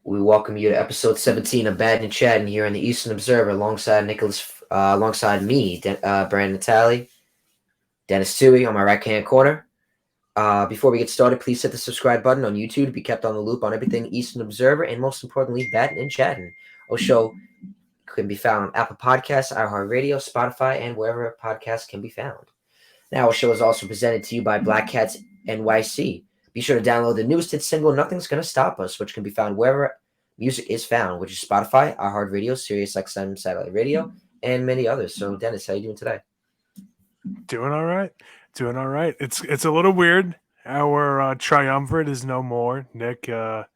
We welcome you to episode 17 of Battin and Chattin here in the Eastern Observer, alongside me, Brandon Natale, Denis Tuohy on my right hand corner. Before we get started, please hit the subscribe button on YouTube to be kept on the loop on everything Eastern Observer, and most importantly, Battin and Chattin. Our show can be found on Apple Podcasts, iHeartRadio, Spotify, and wherever podcasts can be found. Now, our show is also presented to you by Black Cats NYC. Be sure to download the newest hit single, Nothing's Gonna Stop Us, which can be found wherever music is found, which is Spotify, iHeartRadio, SiriusXM Satellite Radio, and many others. So, Dennis, how you doing today? Doing all right. It's a little weird. Our triumvirate is no more. Nick, not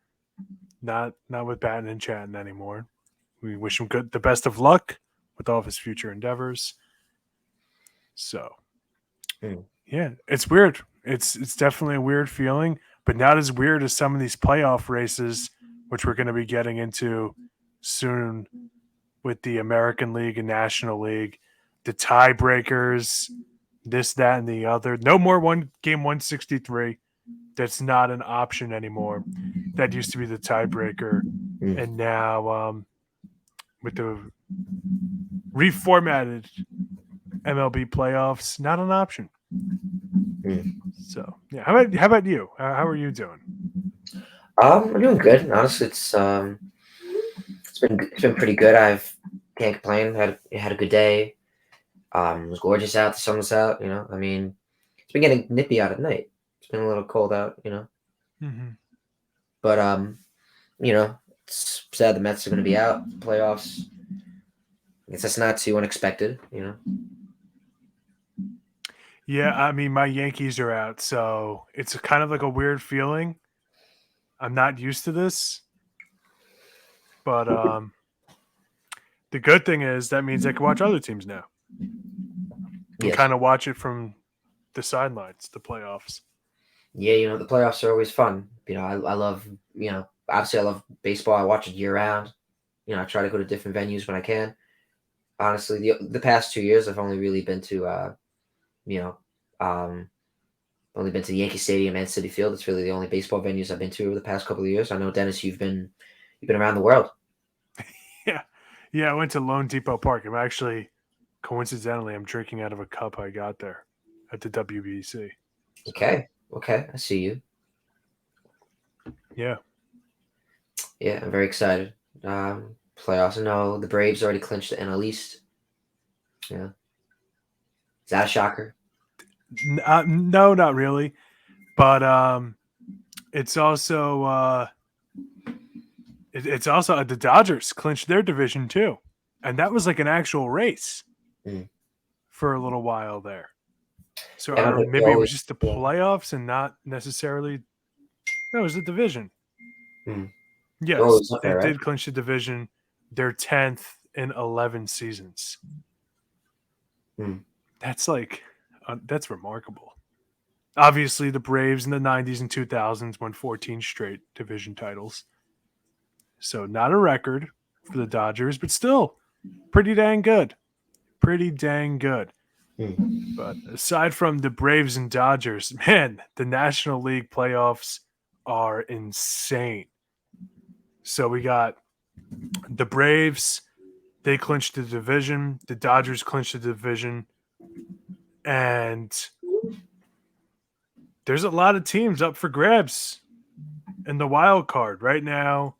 with Battin and Chattin anymore. We wish him the best of luck with all of his future endeavors. So, yeah, it's weird. It's definitely a weird feeling, but not as weird as some of these playoff races, which we're going to be getting into soon with the American League and National League, the tiebreakers, this, that, and the other. No more game 163. That's not an option anymore. That used to be the tiebreaker. And now with the reformatted MLB playoffs, not an option. So, yeah. How about you? How are you doing? I'm doing good. Honestly, it's been pretty good. Can't complain. Had a good day. It was gorgeous out. The sun was out. I mean, it's been getting nippy out at night. It's been a little cold out. But it's sad the Mets are going to be out playoffs. I guess that's not too unexpected. Yeah, I mean, my Yankees are out, so it's kind of like a weird feeling. I'm not used to this, but the good thing is that means I can watch other teams now. And kind of watch it from the sidelines, the playoffs. Yeah, the playoffs are always fun. I love, obviously I love baseball. I watch it year round. I try to go to different venues when I can. Honestly, the past 2 years, I've only really been to, only been to the Yankee Stadium and Citi Field. It's really the only baseball venues I've been to over the past couple of years. I know, Dennis, you've been around the world. Yeah, I went to Lone Depot Park. Coincidentally, I'm drinking out of a cup I got there at the WBC. So. Okay, I see you. Yeah, I'm very excited. Playoffs. I know the Braves already clinched the NL East. Yeah, is that a shocker? No, not really. But it's also the Dodgers clinched their division too, and that was like an actual race for a little while there. So maybe it was just the playoffs and not necessarily. No, it was the division. Yes, they did clinch the division. They're 10th in 11 seasons. That's that's remarkable. Obviously, the Braves in the 90s and 2000s won 14 straight division titles. So not a record for the Dodgers, but still pretty dang good. But aside from the Braves and Dodgers, man, the National League playoffs are insane. So we got the Braves, they clinched the division. The Dodgers clinched the division. And there's a lot of teams up for grabs in the wild card right now,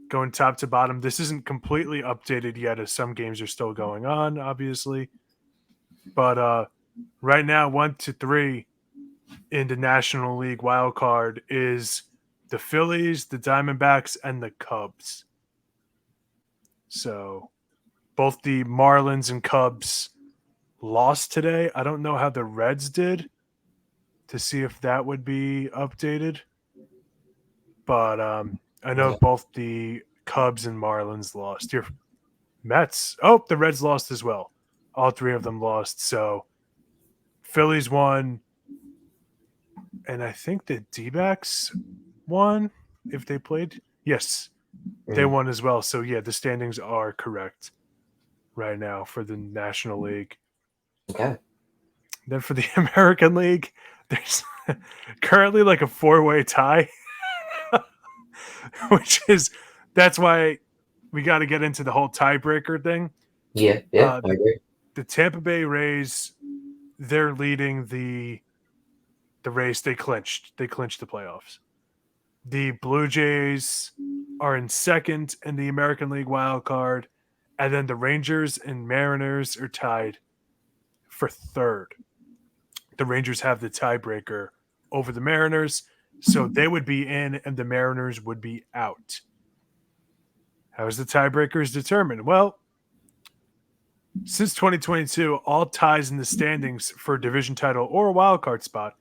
going top to bottom. This isn't completely updated yet, as some games are still going on, obviously. But right now, 1 to 3 in the National League wild card is the Phillies, the Diamondbacks, and the Cubs. So both the Marlins and Cubs lost today. I don't know how the Reds did to see if that would be updated. But I know both the Cubs and Marlins lost. Your Mets. Oh, the Reds lost as well. All three of them lost. So Phillies won. And I think the D-backs won if they played. Yes, they won as well. So, yeah, the standings are correct right now for the National League. Okay. Then for the American League, there's currently like a 4-way tie, that's why we got to get into the whole tiebreaker thing. Yeah, Uh, I agree. the Tampa Bay Rays, they're leading the race. They clinched the playoffs. The Blue Jays are in second in the American League wild card, and then the Rangers and Mariners are tied for third. The Rangers have the tiebreaker over the Mariners, so they would be in and the Mariners would be out. How is the tiebreakers determined? Well, since 2022, all ties in the standings for a division title or a wild card spot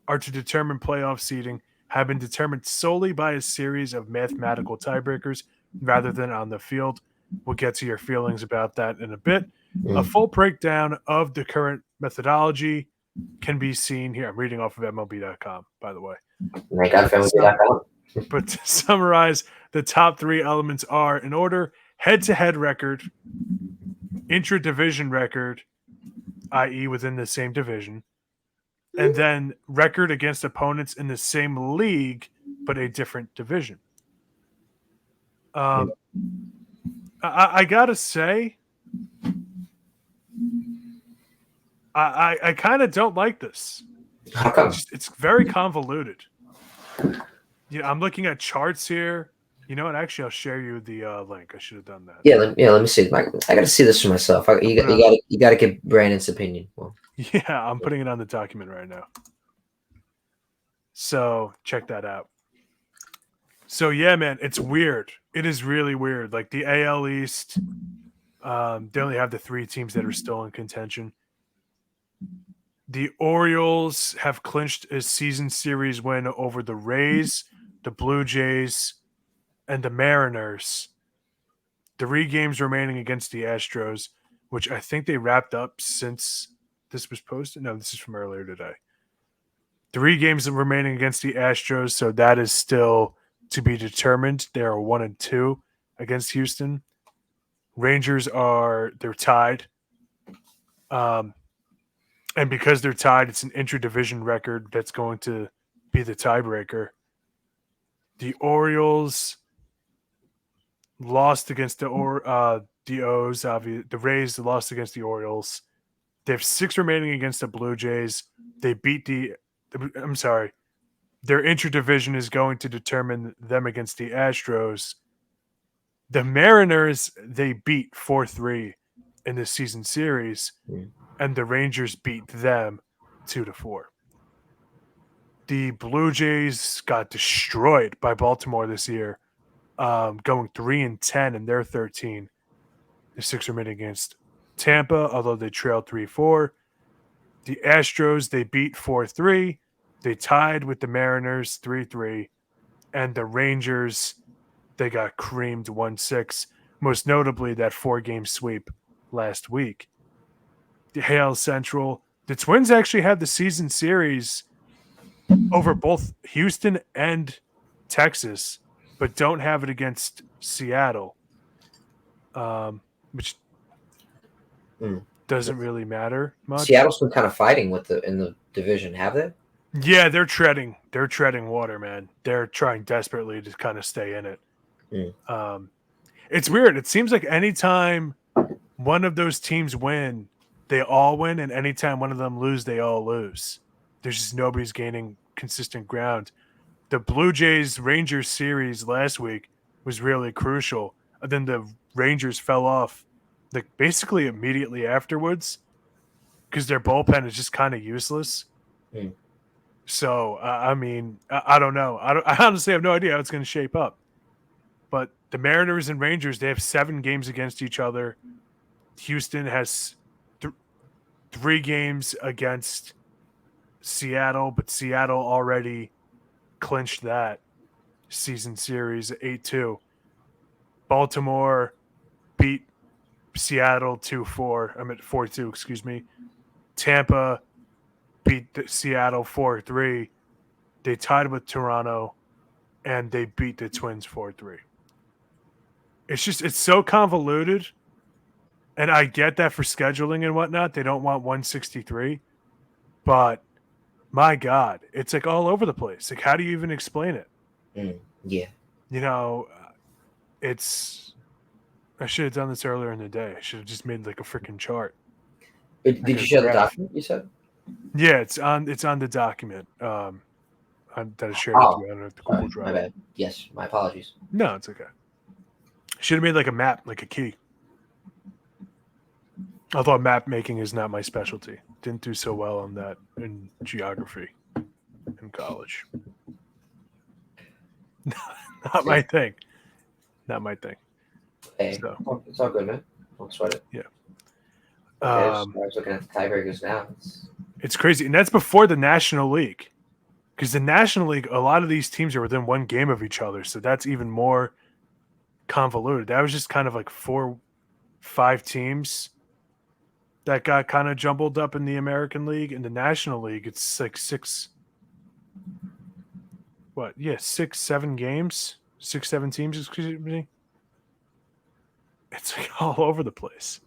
are to determine playoff seeding have been determined solely by a series of mathematical tiebreakers rather than on the field. We'll get to your feelings about that in a bit. A Mm. full breakdown of the current methodology can be seen here. I'm reading off of MLB.com, by the way. Thank God for MLB.com. But to summarize, the top three elements are in order: head-to-head record, intra-division record, i.e. within the same division, and then record against opponents in the same league but a different division. I gotta say, I kind of don't like this. How come? It's very convoluted. I'm looking at charts here. You know what? Actually, I'll share you the link. I should have done that. Yeah, let me see. I got to see this for myself. You got to get Brandon's opinion. Well, yeah, I'm putting it on the document right now. So check that out. So yeah, man, it's weird. It is really weird. Like the AL East, they only have the three teams that are still in contention. The Orioles have clinched a season series win over the Rays, the Blue Jays, and the Mariners. 3 games remaining against the Astros, which I think they wrapped up since this was posted. No, this is from earlier today. 3 games remaining against the Astros, so that is still to be determined. They are 1-2 against Houston. Rangers they're tied. And because they're tied, it's an intra-division record that's going to be the tiebreaker. The Orioles lost against the O's. The Rays lost against the Orioles. They have 6 remaining against the Blue Jays. They beat I'm sorry. Their intra-division is going to determine them against the Astros. The Mariners, they beat 4-3 in this season series, and the Rangers beat them 2-4. The Blue Jays got destroyed by Baltimore this year, going 3-10 in their 13. The 6 remaining against Tampa, although they trailed 3-4. The Astros, they beat 4-3. They tied with the Mariners 3-3. And the Rangers, they got creamed 1-6. Most notably, that 4-game sweep last week. The AL Central, the Twins actually had the season series over both Houston and Texas, but don't have it against Seattle, which doesn't really matter much. Seattle's been kind of fighting in the division, have they? Yeah, they're treading water, man. They're trying desperately to kind of stay in it. It's weird. It seems like anytime one of those teams win, they all win, and anytime one of them lose, they all lose. There's just nobody's gaining consistent ground. The Blue Jays Rangers series last week was really crucial. And then the Rangers fell off like basically immediately afterwards because their bullpen is just kind of useless. So, I mean, I don't know. I honestly have no idea how it's going to shape up. But the Mariners and Rangers, they have 7 games against each other. Houston has 3 games against Seattle, but Seattle already clinched that season series 8-2. Baltimore beat Seattle 2-4. I'm at 4-2, excuse me. Tampa beat Seattle 4-3. They tied with Toronto, and they beat the Twins 4-3. It's so convoluted, and I get that for scheduling and whatnot. They don't want 163, but my God, it's like all over the place. Like, how do you even explain it? Yeah. You know, it's. I should have done this earlier in the day. I should have just made like a freaking chart, Did like you a share the graph. document you said? Yeah, it's on the document that I shared with Oh, you on the Google sorry, my Drive. bad. Yes, my apologies. No, it's okay. Should have made like a map, like a key. Although map making is not my specialty. Didn't do so well on that in geography in college. Not my See, thing. Not my thing. hey, So it's all good, man. Don't sweat it. yeah. Okay, Um, I was looking at the tiebreakers now. it's crazy. And that's before the National League. Because the National League, a lot of these teams are within one game of each other. So that's even more convoluted. That was just kind of like 4, 5 teams that got kind of jumbled up in the American League. In the National League, it's like 6, 7 games, 6, 7 teams, excuse me. It's like all over the place.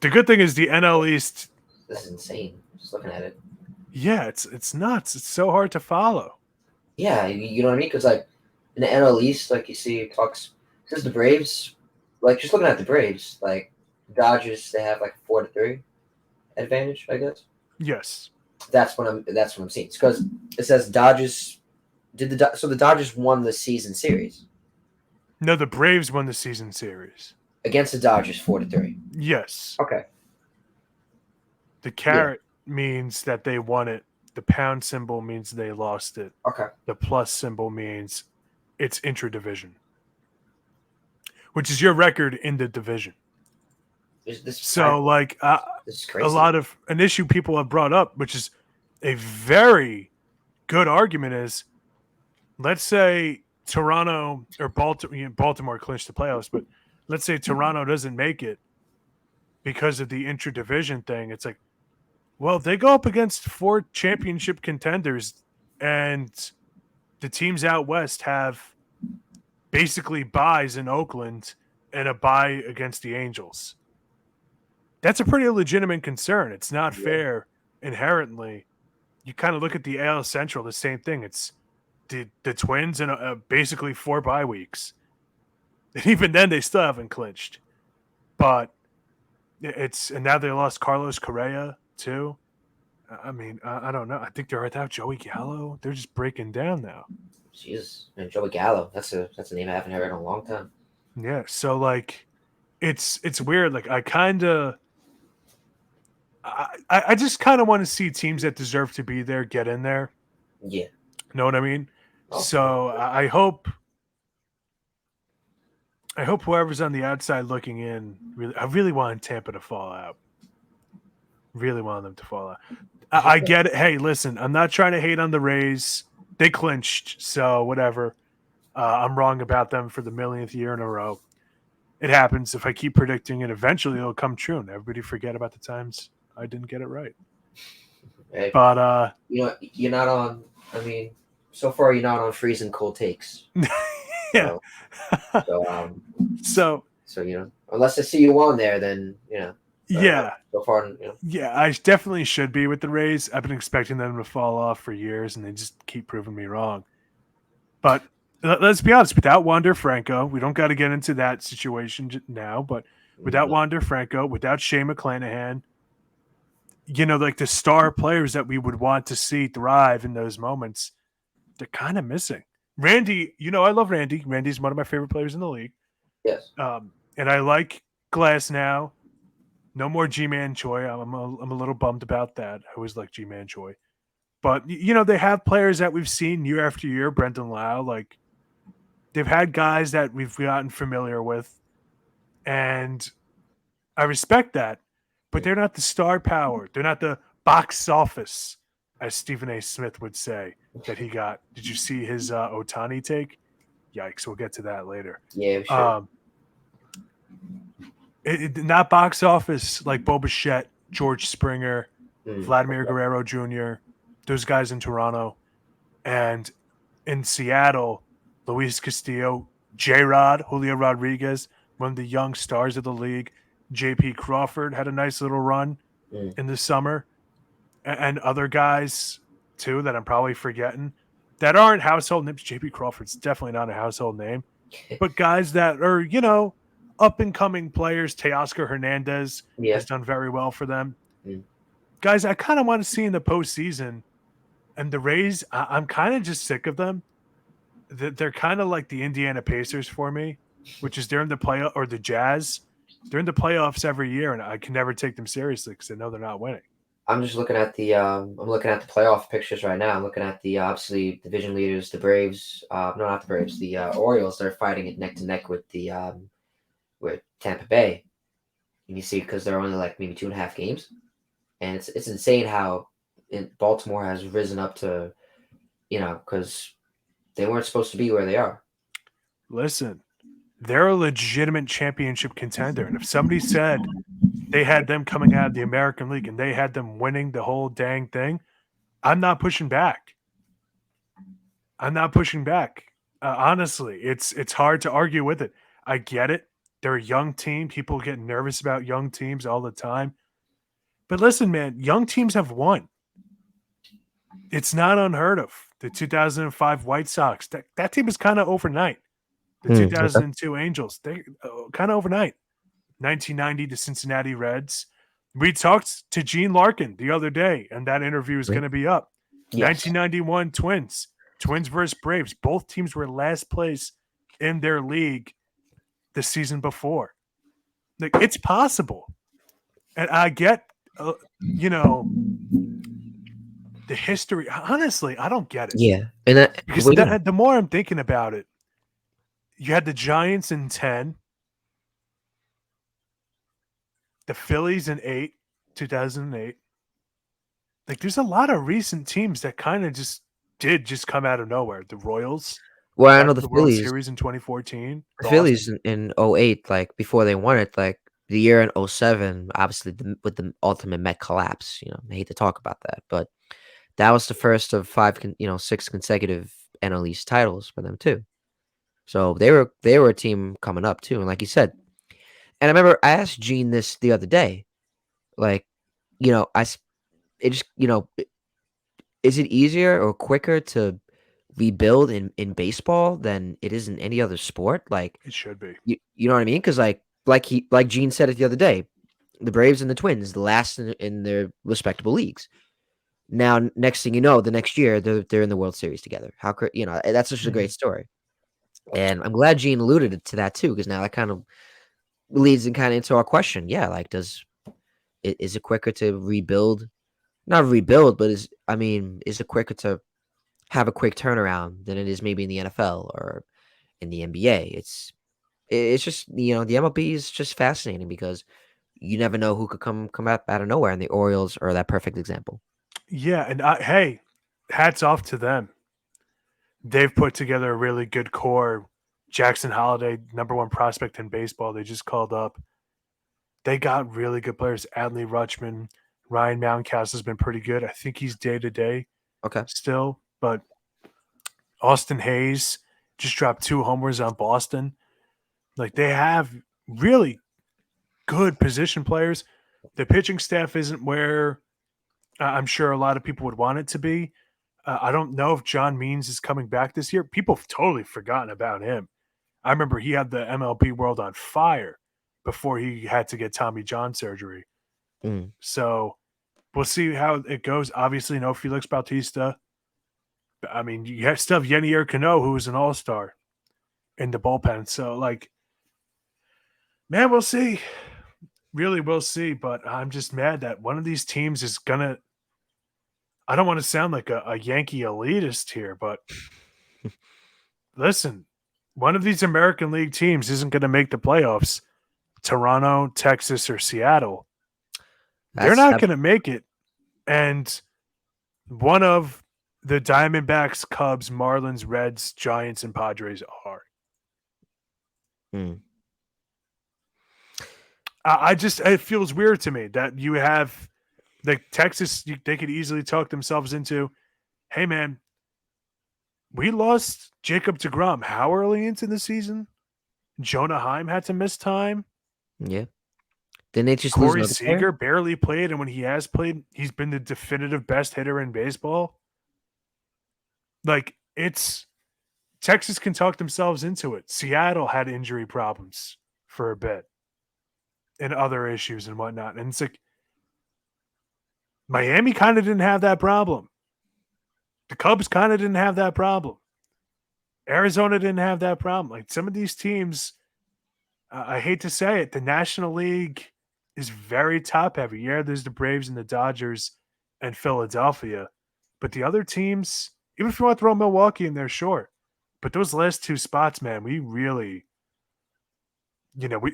The good thing is the NL East. This is insane. Just looking at it. Yeah, it's nuts. It's so hard to follow. Yeah, you know what I mean? Because like in the NL East, like you see talks because the Braves, like just looking at the Braves, like Dodgers, they have like 4-3 advantage, I guess. Yes. That's what I'm seeing. It's because it says Dodgers so the Dodgers won the season series No, the Braves won the season series. against the Dodgers 4-3. Yes. Okay. The Yeah. caret means that they won it. The pound symbol means they lost it. Okay. The plus symbol means it's intra-division, which is your record in the division. So, like, this is a crazy. lot of an issue people have brought up, which is a very good argument, is let's say Toronto or Baltimore clinched the playoffs, but let's say Toronto doesn't make it because of the intra-division thing. It's like, well, they go up against 4 championship contenders, and the teams out west have basically buys in Oakland and a bye against the Angels. That's a pretty legitimate concern. It's not fair inherently. You kind of look at the AL Central, the same thing. It's the Twins and basically 4 bye weeks. And even then, they still haven't clinched. But and now they lost Carlos Correa too. I mean, I don't know. I think they're without Joey Gallo. They're just breaking down now. Jesus, and Joey Gallo. That's a name I haven't heard in a long time. Yeah. So like, it's weird. Like I just kind of want to see teams that deserve to be there get in there. Yeah. Know what I mean? Oh, So I hope whoever's on the outside looking in, I really want Tampa to fall out. Really want them to fall out. I get it. Hey, listen, I'm not trying to hate on the Rays. They clinched, so whatever. I'm wrong about them for the millionth year in a row. It happens. If I keep predicting it, eventually it'll come true, and everybody forget about the times I didn't get it right. hey, But you're not on. I mean, so far you're not on freezing cold takes. yeah. So unless I see you on there, then Yeah. So far, Yeah, I definitely should be with the Rays. I've been expecting them to fall off for years, and they just keep proving me wrong. But let's be honest, without Wander Franco, we don't got to get into that situation now, but without Wander Franco, without Shea McClanahan, like the star players that we would want to see thrive in those moments, they're kind of missing. Randy, I love Randy. Randy's one of my favorite players in the league. Yes. And I like Glass now. No more G-Man Choi. I'm a little bummed about that. I always like G-Man Choi. But, they have players that we've seen year after year. Brendan Lau, like, they've had guys that we've gotten familiar with. And I respect that. But they're not the star power. They're not the box office, as Stephen A. Smith would say, that he got. Did you see his Otani take? Yikes. We'll get to that later. Yeah, sure. Not box office like Bo Bichette, George Springer, Vladimir Guerrero Jr., those guys in Toronto. And in Seattle, Luis Castillo, J-Rod, Julio Rodriguez, one of the young stars of the league. J.P. Crawford had a nice little run in the summer. and other guys too that I'm probably forgetting that aren't household names. JP Crawford's definitely not a household name, but guys that are, up and coming players. Teoscar Hernandez Yeah. has done very well for them. Mm. Guys, I kind of want to see in the postseason. And the Rays, I'm kind of just sick of them. They're kind of like the Indiana Pacers for me, which is they're in the play or the Jazz. They're in the playoffs every year, and I can never take them seriously because I know they're not winning. I'm just looking at the playoff pictures right now. I'm looking at the obviously division leaders, the Braves. No, not the Braves. The Orioles. They're fighting it neck to neck with the with Tampa Bay. And you see because they're only like maybe 2.5 games, and it's insane how Baltimore has risen up to because they weren't supposed to be where they are. Listen, they're a legitimate championship contender, and if somebody said they had them coming out of the American League and they had them winning the whole dang thing, I'm not pushing back. I'm not pushing back. Honestly, it's hard to argue with it. I get it. They're a young team. People get nervous about young teams all the time. But listen, man, young teams have won. It's not unheard of. The 2005 White Sox, that team is kind of overnight. The Okay. 2002 Angels, they kind of overnight. 1990, the Cincinnati Reds. We talked to Gene Larkin the other day, and that interview is going to be up. Yes. 1991 Twins versus Braves. Both teams were last place in their league the season before. Like, it's possible. And I get, you know, the history. Honestly, I don't get it Yeah. And that because well, yeah. the more I'm thinking about it, you had the Giants in 10, the Phillies in 8, 2008. Like, there's a lot of recent teams that kind of just come out of nowhere. The Royals Well, I got know to the the World Phillies. Series in 2014. The Awesome. Phillies in '08, like before they won it, like the year in '07, obviously with the ultimate Met collapse. I hate to talk about that, but that was the first of six consecutive NL East titles for them too. So they were a team coming up too, and like you said, and I remember I asked Gene this the other day, like, I it just is it easier or quicker to rebuild in baseball than it is in any other sport? Like, It should be. you know what I mean? Because like Gene said it the other day, the Braves and the Twins, the last in their respectable leagues. Now, next thing you know, the next year they're in the World Series together. That's just a Mhm. great story, and I'm glad Gene alluded to that too, because now that kind of leads and kind of into our question. Yeah, like is it quicker to rebuild? Not rebuild, but is it quicker to have a quick turnaround than it is maybe in the NFL or in the NBA? It's just the MLB is just fascinating because you never know who could come out of nowhere, and the Orioles are that perfect example. Yeah, and hey, hats off to them. They've put together a really good core. Jackson Holiday, number one prospect in baseball, they just called up. They got really good players. Adley Rutschman, Ryan Mountcastle has been pretty good. I think he's day to day Okay. still, but Austin Hayes just dropped 2 homers on Boston. Like, they have really good position players. The pitching staff isn't where I'm sure a lot of people would want it to be. I don't know if John Means is coming back this year. People have totally forgotten about him. I remember he had the MLB world on fire before he had to get Tommy John surgery. Mm. So we'll see how it goes. Obviously, no Felix Bautista. I mean, you have still have Yenier Cano, who was an all star in the bullpen. So, like, man, we'll see. Really, we'll see. But I'm just mad that one of these teams is gonna. I don't want to sound like a Yankee elitist here, but listen, one of these American League teams isn't going to make the playoffs. Toronto, Texas, or Seattle. They're That's not that. going to make it. And one of the Diamondbacks, Cubs, Marlins, Reds, Giants, and Padres are. Mm. I just, it feels weird to me that you have like Texas, they could easily talk themselves into, hey, man, we lost Jacob DeGrom how early into the season? Jonah Heim had to miss time. Yeah. Didn't they just lose Corey another player? Seager barely played, and when he has played, he's been the definitive best hitter in baseball. Like, it's Texas can talk themselves into it. Seattle had injury problems for a bit and other issues and whatnot. And it's like Miami kind of didn't have that problem. The Cubs kind of didn't have that problem. Arizona didn't have that problem. Like some of these teams, I hate to say it, the National League is very top heavy. Yeah, there's the Braves and the Dodgers and Philadelphia. But the other teams, even if you want to throw Milwaukee in there, sure. But those last two spots, man, we really,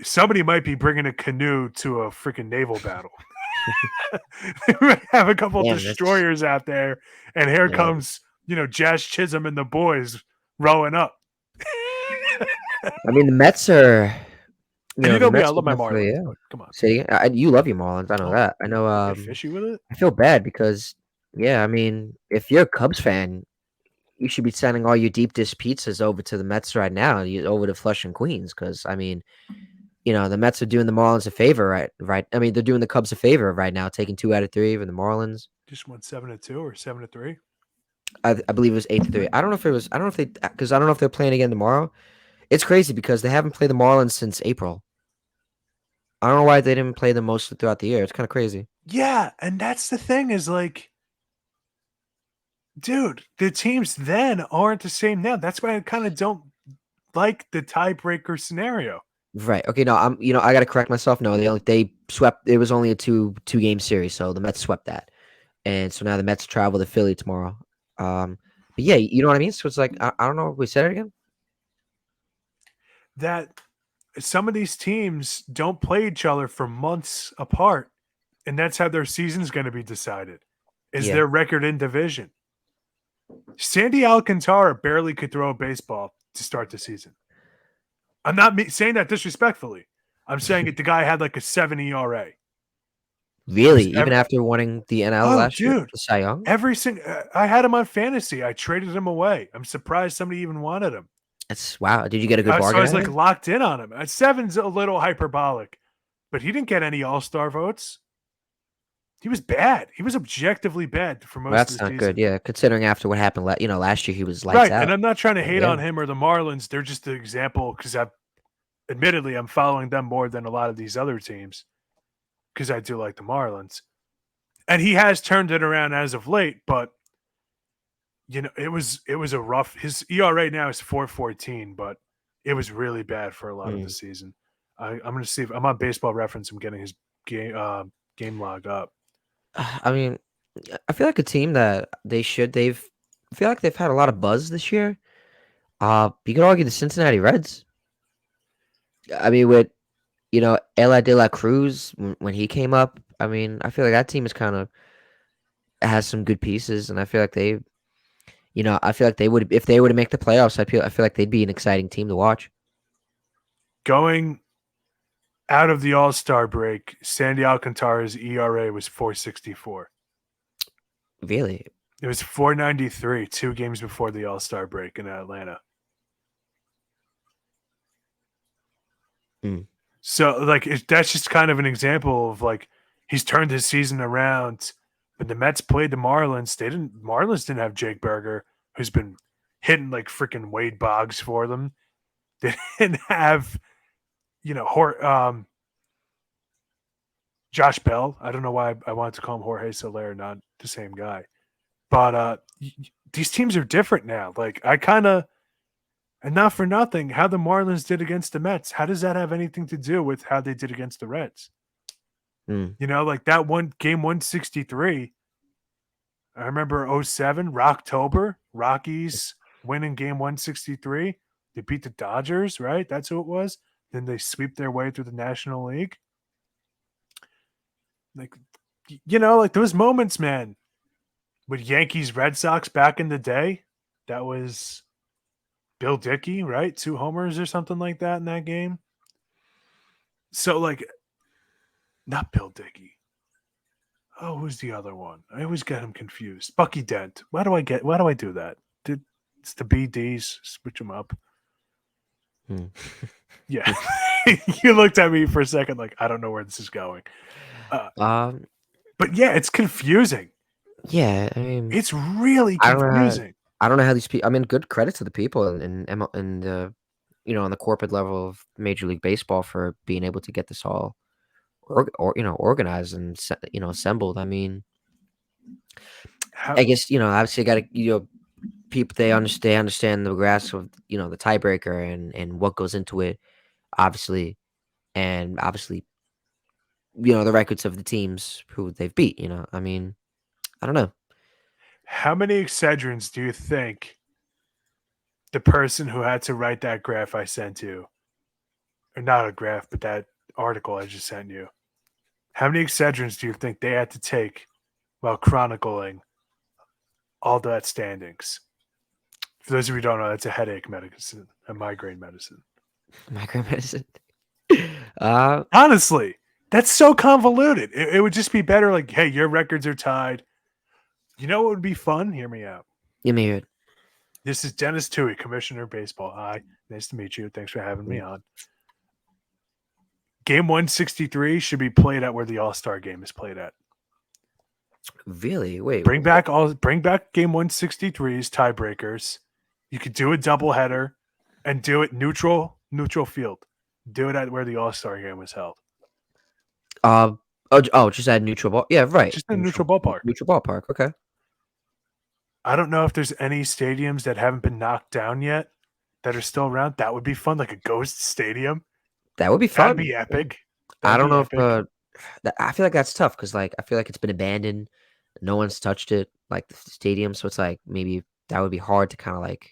somebody might be bringing a canoe to a freaking naval battle. They might have a couple Damn, that's destroyers out there, and here yeah. comes, Jazz Chisholm and the boys rowing up. I mean, the Mets are, And you the know me, I Mets are love my definitely, Marlins, yeah. but come on. See, you love your Marlins. I know Oh, that. I know. get fishy with it? I feel bad because, yeah, I mean, if you're a Cubs fan, you should be sending all your deep dish pizzas over to the Mets right now, over to Flushing, Queens, because I mean, the Mets are doing the Marlins a favor, right? Right. I mean, they're doing the Cubs a favor right now, taking 2 out of 3 from the Marlins. Just won 7-2 or 7-3. I believe it was 8-3. I don't know if it was. I don't know if they because I don't know if they're playing again tomorrow. It's crazy because they haven't played the Marlins since April. I don't know why they didn't play them mostly throughout the year. It's kind of crazy. Yeah, and that's the thing is like, dude, the teams then aren't the same now. That's why I kind of don't like the tiebreaker scenario. Right. Okay. No. I got to correct myself. No. They swept. It was only a two game series, so the Mets swept that, and so now the Mets travel to Philly tomorrow. But yeah, you know what I mean. So it's like I don't know. We said it again. That some of these teams don't play each other for months apart, and that's how their season's going to be decided. Is Yeah. their record in division? Sandy Alcantara barely could throw a baseball to start the season. I'm not saying that disrespectfully. I'm saying it. The guy had like a 7 ERA. Really, even after winning the NL Oh, last year, dude, the Cy Young. I had him on fantasy. I traded him away. I'm surprised somebody even wanted him. That's wow. Did you get a good So I bargain was at like him? locked in on him. 7's a little hyperbolic, but he didn't get any All-Star votes. He was bad. He was objectively bad for Well, most of that's the not good. season. Yeah, considering after what happened, last year he was lights Right, and out. I'm not trying to hate Yeah. on him or the Marlins. They're just an example because admittedly I'm following them more than a lot of these other teams because I do like the Marlins. And he has turned it around as of late, but it was a rough. His ERA now is 4.14, but it was really bad for a lot of the Mm. season. I'm going to see if I'm on Baseball Reference. I'm getting his game log up. I mean, I feel like a team that I feel like they've had a lot of buzz this year. You could argue the Cincinnati Reds. I mean, with Ela De La Cruz when he came up. I mean, I feel like that team is kind of has some good pieces, and I feel like I feel like they would if they were to make the playoffs. I feel like they'd be an exciting team to watch. Going out of the All-Star break, Sandy Alcantara's ERA was 4.64. Really. It was 4.93 2 games before the All-Star break in Atlanta. Mm. So, that's just kind of an example of he's turned his season around. When the Mets played the Marlins, Marlins didn't have Jake Berger, who's been hitting like freaking Wade Boggs for them. They didn't have, Josh Bell. I don't know why I wanted to call him Jorge Soler, not the same guy. But these teams are different now. And not for nothing, how the Marlins did against the Mets, how does that have anything to do with how they did against the Reds? Mm. That one game 163. I remember 07, Rocktober, Rockies winning game 163. They beat the Dodgers, right? That's who it was. Then they sweep their way through the National League. Those moments, man, with Yankees, Red Sox back in the day, that was Bill Dickey, right? 2 homers or something like that in that game. So, not Bill Dickey. Oh, who's the other one? I always get him confused. Bucky Dent. Why do I do that? It's the BDs. Switch them up. Mm. Yeah. You looked at me for a second like, I don't know where this is going. Um, But yeah, it's confusing. yeah, I mean, It's really I don't know how confusing. I don't know how these people. I mean, good credit to the people in the on the corporate level of Major League Baseball for being able to get this all or organized and assembled. I mean, How I guess obviously got to people they understand the grasp of the tiebreaker and what goes into it, obviously, and obviously the records of the teams who they've beat. I mean, I don't know. how many Excedrins do you think the person who had to write that graph I sent you, or not a graph, but that article I just sent you, how many Excedrins do you think they had to take while chronicling all that standings? For those of you who don't know, that's a headache medicine, a migraine medicine. Micromedicine. uh, Honestly, that's so convoluted. It would just be better like, hey, your records are tied. You know what would be fun? Hear me out. you mean it? This is Denis Tuohy, Commissioner of Baseball. Hi, nice to meet you. Thanks for having me on. Game 163 should be played at where the All-Star game is played at. Really? Wait. Bring back game 163's tiebreakers. You could do a doubleheader and do it neutral field. Do it at where the All-Star game was held. Just add neutral ball. Yeah, right. Just a neutral ballpark. Neutral ballpark. Okay. I don't know if there's any stadiums that haven't been knocked down yet that are still around. That would be fun, like a ghost stadium. That would be That'd fun. be epic. I don't know if epic. I feel like that's tough because I feel like it's been abandoned. No one's touched it, like the stadium. So it's like maybe that would be hard to kind of like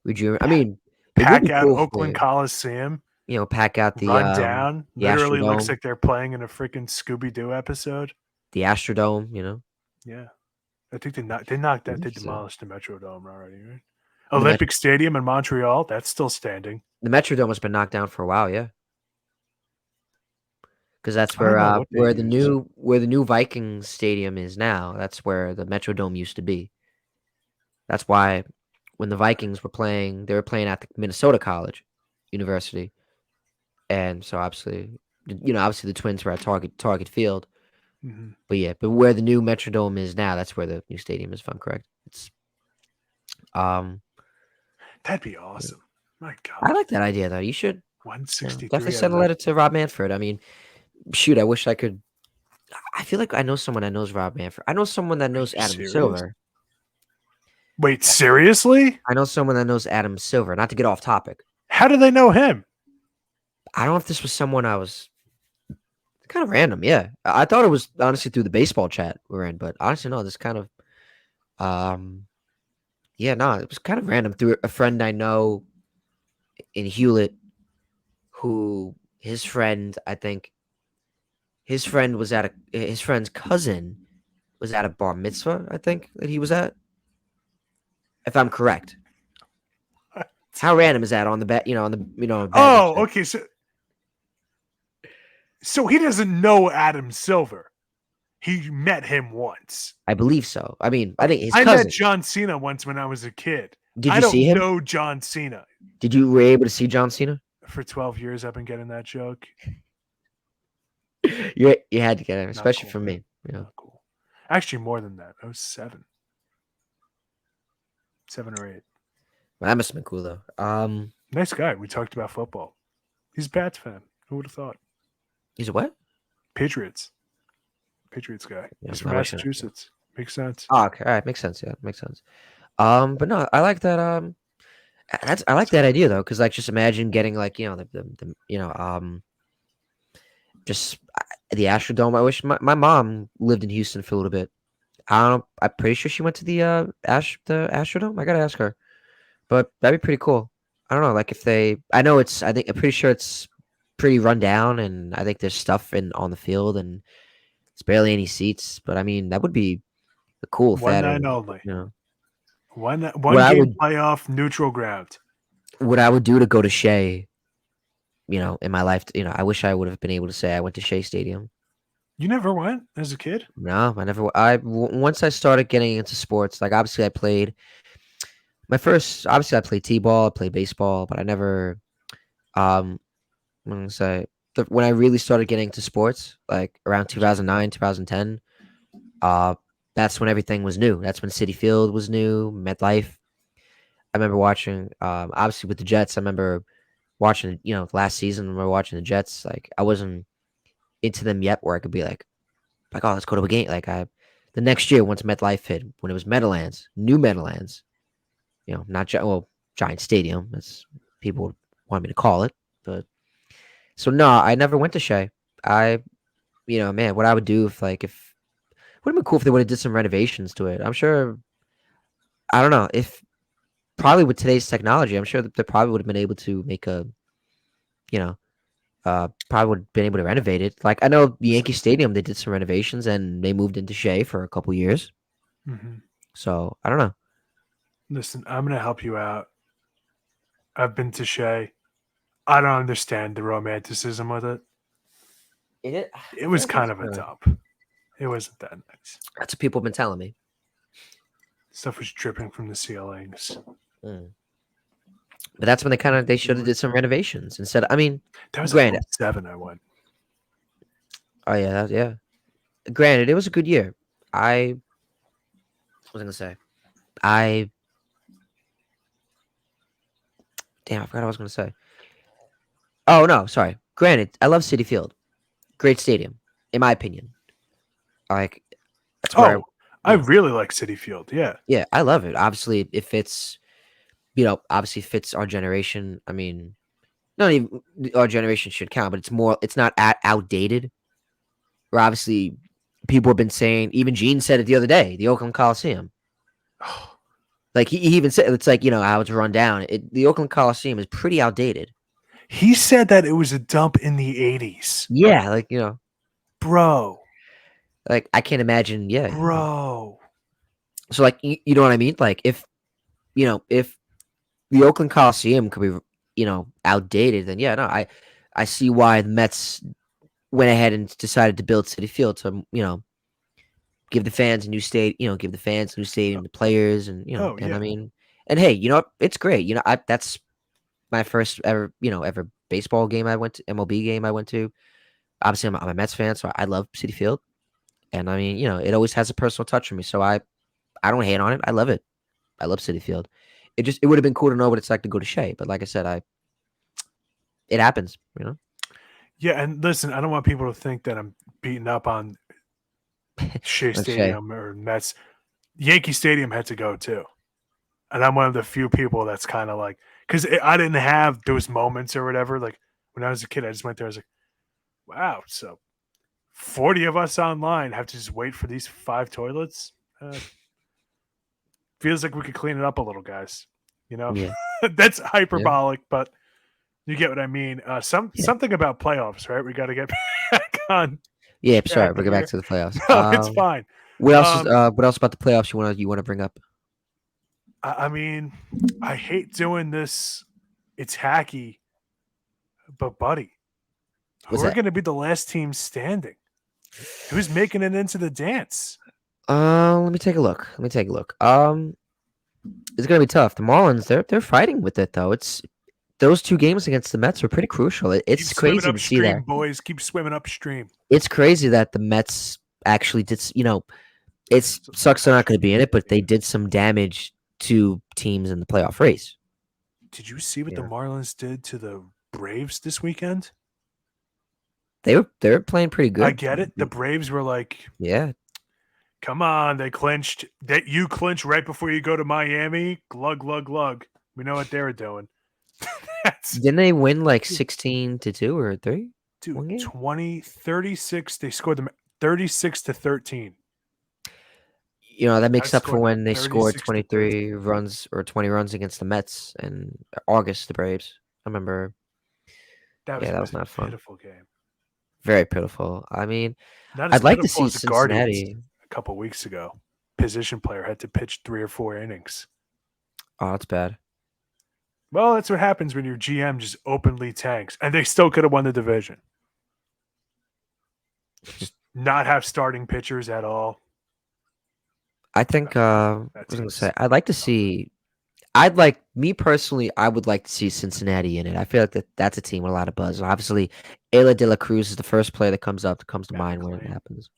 rejuvenate. I mean, it would Pack be out cool Oakland Coliseum. pack out Run down. the Literally looks Astrodome, like they're playing in a freaking Scooby Doo episode. the Astrodome. Yeah, I think they knocked that. They So. demolished the Metrodome already, right? The Olympic Stadium in Montreal, that's still standing. The Metrodome has been knocked down for a while, yeah. Because that's I don't where know what they where the use. new Vikings stadium is now. That's where the Metrodome used to be. That's why when the Vikings were playing, they were playing at the Minnesota College University, and so obviously the Twins were at Target Field. Mhm. But where the new Metrodome is now, that's where the new stadium is. If I'm correct, it's That'd be awesome. My God, I like that idea though. You should 163. definitely send a letter to Rob Manfred. I mean, shoot, I wish I could. I feel like I know someone that knows Rob Manfred. I know someone that knows you Adam serious? Silver. Wait, seriously? I know someone that knows Adam Silver. Not to get off topic. How do they know him? I don't know if this was someone I was kind of random. Yeah, I thought it was honestly through the baseball chat we're in, but honestly, no. This kind of, yeah, no, it was kind of random through a friend I know in Hewlett, who his friend, I think, his friend's cousin was at a bar mitzvah. I think that he was at, if I'm correct. How random is that on the bet? On the Oh, okay. So he doesn't know Adam Silver. He met him once. I believe so. I mean, I think his I cousin. met John Cena once when I was a kid. Did I you don't see him? know John Cena. Were you able to see John Cena? For 12 years, I've been getting that joke. You had to get him, especially cool, from man. me. Not cool. Actually, more than that. I was 7 or 8. Well, that must have been cool though. Nice guy. We talked about football. He's a Pats fan. Who would have thought? He's a what? Patriots guy. Yeah, He's from I wish I- Massachusetts. Makes sense. Oh, okay, all right, makes sense. Yeah, makes sense. But no, I like that. I like that idea though, because like just imagine getting like just the Astrodome. I wish my mom lived in Houston for a little bit. I'm pretty sure she went to the the Astrodome. I gotta ask her, but that'd be pretty cool. I don't know, like if they. I'm pretty sure it's pretty run down, and I think there's stuff on the field, and it's barely any seats. But I mean, that would be the cool One thing. night only. One I game would- playoff neutral ground. What I would do to go to Shea, in my life, I wish I would have been able to say I went to Shea Stadium. You never went as a kid? No, I never. Once I started getting into sports, like obviously I played I played t-ball, I played baseball, but I never I'm gonna say when I really started getting into sports, like around 2009, 2010, uh, that's when everything was new. That's when City Field was new, MetLife. I remember watching, obviously with the Jets. I remember watching, last season. I remember watching the Jets. Like I wasn't into them yet, where I could be like, oh, let's go to a game. The next year once MetLife hit, when it was Meadowlands, new Meadowlands, not Giant Stadium, as people want me to call it, but so no, I never went to Shea. I, man, what I would do if would have been cool if they would have did some renovations to it. I'm sure. I don't know if probably with today's technology, I'm sure that they probably would have been able to make you know, probably would have been able to renovate it. Like I know the Yankee Stadium, they did some renovations and they moved into Shea for a couple years. Mm-hmm. So I don't know. Listen, I'm gonna help you out. I've been to Shea. I don't understand the romanticism with it. It I feel was like it's kind of a kinda, dump. It wasn't that nice. that's what people have been telling me. Stuff was dripping from the ceilings. Mm. But that's when they should have did some renovations instead. I mean, That was like granted, '07. I went. oh yeah, yeah. Granted, it was a good year. I was gonna say, I damn, I forgot what I was gonna say. Oh no, sorry. Granted, I love City Field. Great stadium, in my opinion. Like that's where Oh, I really like City Field. Yeah. yeah, I love it. Obviously, it fits. Obviously fits our generation. I mean, not even our generation should count, but it's more. It's not outdated. Where obviously people have been saying. Even Gene said it the other day. The Oakland Coliseum. Like he even said, it's like how it's run down. The Oakland Coliseum is pretty outdated. He said that it was a dump in the '80s, Yeah, bro. like I can't imagine. Yeah, Bro. so like you know what I mean. Like if the Oakland Coliseum could be outdated, then yeah, no, I see why the Mets went ahead and decided to build City Field to give the fans a new state, give the fans a new stadium, the players, and Oh and I yeah. mean, and hey, it's great. That's my first ever ever baseball game I went to, MLB game I went to. Obviously, I'm a Mets fan, so I love City Field, and I mean, it always has a personal touch for me. So I don't hate on it. I love it. I love City Field. It would have been cool to know what it's like to go to Shea, but like I said, it happens. Yeah, and listen, I don't want people to think that I'm beating up on Shea Like Shea. Stadium or Mets. Yankee Stadium had to go too. And I'm one of the few people that's kind of like, because I didn't have those moments or whatever. Like when I was a kid, I just went there. I was like, wow, so 40 of us online have to just wait for these 5 toilets. Feels like we could clean it up a little, guys. You know, Yeah. that's Yeah. hyperbolic, but you get what I mean. Yeah. Something about playoffs, right? We got to get back on Yeah. Sorry, track we'll get back here. to the playoffs. No, it's fine. What else about the playoffs you wanna bring up? I mean, I hate doing this. It's hacky, but buddy, who What's are that? going to be the last team standing? Who's making it into the dance? Let me take a look. It's gonna be tough. The Marlins, they're fighting with it though. It's those two games against the Mets were pretty crucial. Keep It's swimming crazy to see that. upstream, boys. Keep swimming upstream. It's crazy that the Mets actually did. It sucks they're not going to be in it, but they did some damage to teams in the playoff race. Did you see what the Yeah, Marlins did to the Braves this weekend? they were playing pretty I good. get it. The Braves were like, Yeah, come on, they clinched. That you clinch right before you go to Miami. Glug, glug, glug. We know what they were doing. That's didn't they win like 16-2 or 3 dude, one game? 20, 36. They scored them 36-13. That I makes up for scored them when they scored 36 to 23 13. runs or 20 runs against the Mets in August. The Braves. I remember. That Yeah, that was was a not fun. pitiful game. Very pitiful. I mean, Not as I'd like to pitiful see as the Guardians Cincinnati. a couple weeks ago. Position player had to pitch 3 or 4 innings. Oh, that's bad. Well, that's what happens when your GM just openly tanks, and they still could have won the division. Just not have starting pitchers at all. I think That I was gonna team's say I'd like to see. I'd like Me personally, I would like to see Cincinnati in it. I feel like that's a team with a lot of buzz. Obviously, Ayla de la Cruz is the first player that comes to Matt mind when it McClain. happens.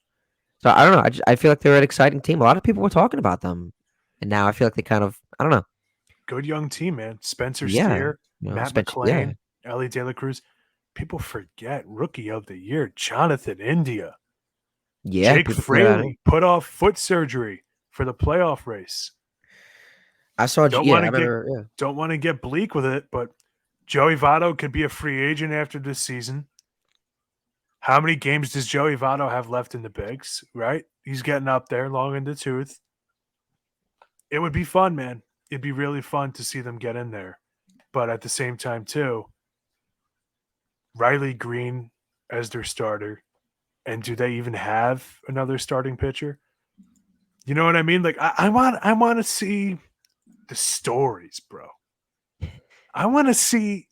So I don't know. I feel like they're an exciting team. A lot of people were talking about them, and now I feel like they kind of I don't know. Good young team, man. Spencer Yeah, Steer, Matt Spencer. Yeah, McClain, Ellie De La Cruz. People forget rookie of the year, Jonathan India. yeah. Jake People forget about him. Fraley put off foot surgery for the playoff race. I saw. Don't Yeah, want I to get remember. Yeah, don't want to get bleak with it, but Joey Votto could be a free agent after this season. How many games does Joey Votto have left in the bigs? Right, he's getting up there, long in the tooth. It would be fun, man. It'd be really fun to see them get in there, but at the same time, too, Riley Green as their starter, and do they even have another starting pitcher? You know what I mean? Like I want to see the stories, bro. I want to see,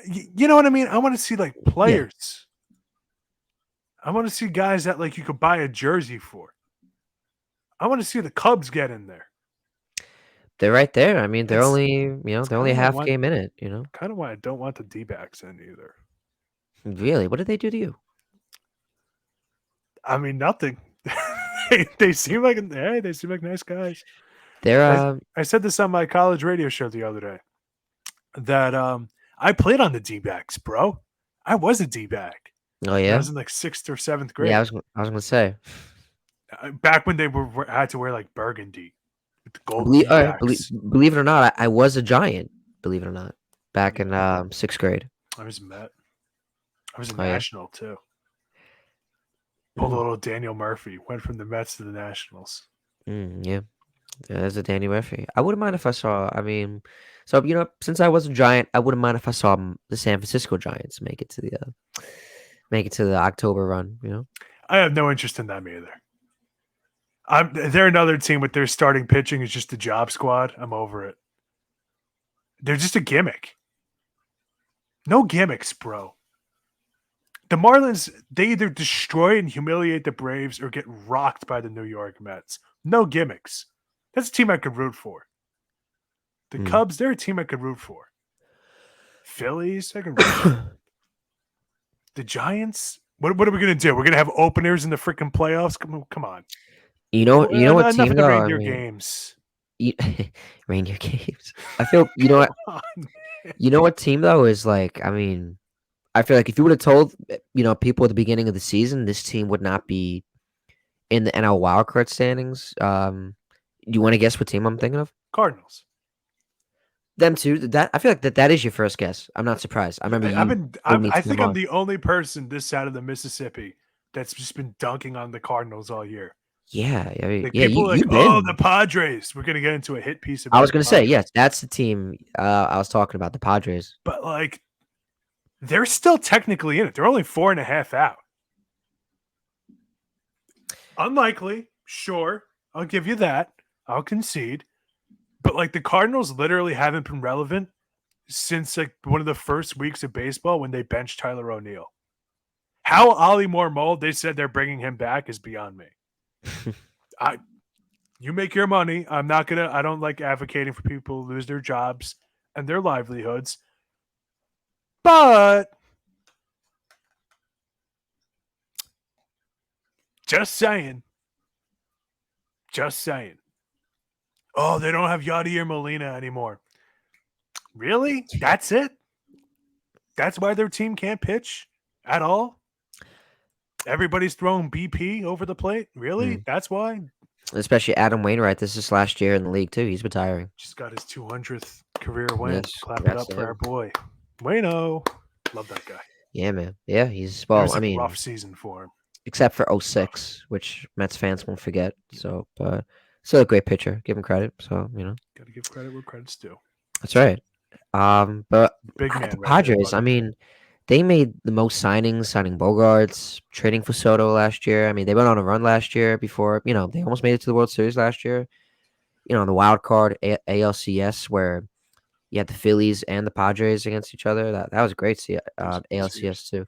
you know what I mean? I want to see like yeah. players. I want to see guys that like you could buy a jersey for. I want to see the Cubs get in there. They're right there. I mean, That's they're only a half game in it. kind of why I don't want the D-backs in either. Really, what did they do to you? I mean, nothing. They seem like they seem like nice guys. They're I said this on my college radio show the other day that I played on the D-backs, bro. I was a D-back oh when I yeah, was in like 6th or 7th yeah. grade. I was gonna say. Back when they had to wear like burgundy with the gold Believe, all right, D-backs. believe it or not, I was a giant. Believe it or not, back in Yeah, 6th grade. I was Met. I was a Oh yeah. national too. Pulled a Mm, little Daniel Murphy. Went from the Mets to the Nationals. yeah. Yeah, there's a Danny Murphy. I wouldn't mind if I saw. I mean, so since I was a giant, I wouldn't mind if I saw the San Francisco Giants make it to the October run. I have no interest in them either. They're another team with their starting pitching is just a job squad. I'm over it. They're just a gimmick. No gimmicks, bro. The Marlins, they either destroy and humiliate the Braves or get rocked by the New York Mets. No gimmicks. That's a team I could root for. The Mm. Cubs, they're a team I could root for. Phillies, I can root for. The Giants, what are we going to do? We're going to have openers in the freaking playoffs? Come on. You know what Enough team of the though? I reindeer mean, games. you, reindeer games. I feel Come on. you know what team though is like. I mean, I feel like if you would have told people at the beginning of the season this team would not be in the NL wildcard standings. Do you want to guess what team I'm thinking of? Cardinals. Them too. That I feel like that is your first guess. I'm not surprised. I remember you told me I to think them I'm on. the only person this side of the Mississippi that's just been dunking on the Cardinals all year. Yeah, I mean, Like yeah. people are like, You've oh, the been. Padres. We're gonna get into a hit piece I was about the gonna say Padres, yes. That's the team. I was talking about the Padres. but like they're still technically in it. They're only 4.5 out. Unlikely, sure. I'll give you that. I'll concede. But like the Cardinals literally haven't been relevant since like one of the first weeks of baseball when they benched Tyler O'Neill. How Ollie Moore they said they're bringing him back is beyond me. I You make your money. I don't like advocating for people to lose their jobs and their livelihoods. But just saying. Just saying. Oh, they don't have Yadier Molina anymore. Really? That's it? That's why their team can't pitch at all? Everybody's throwing BP over the plate? Really? Mm. That's why? Especially Adam Wainwright. This is last year in the league too. He's retiring. Just got his 200th career win. Yes, Clap it congrats up to for our him. boy. Wayno. Love that guy. Yeah, man. Yeah, he's It well. was I a rough mean, season for him. except for Rough. '06, which Mets fans won't forget. So, but still a great pitcher. Give him credit. So Got to give credit where credit's due. that's right. But Big the man right there, Padres. I buddy. mean, they made the most signings, signing Bogarts, trading for Soto last year. I mean, they went on a run last year before. They almost made it to the World Series last year. The wild card ALCS where you had the Phillies and the Padres against each other. That was a great It was fierce. ALCS too.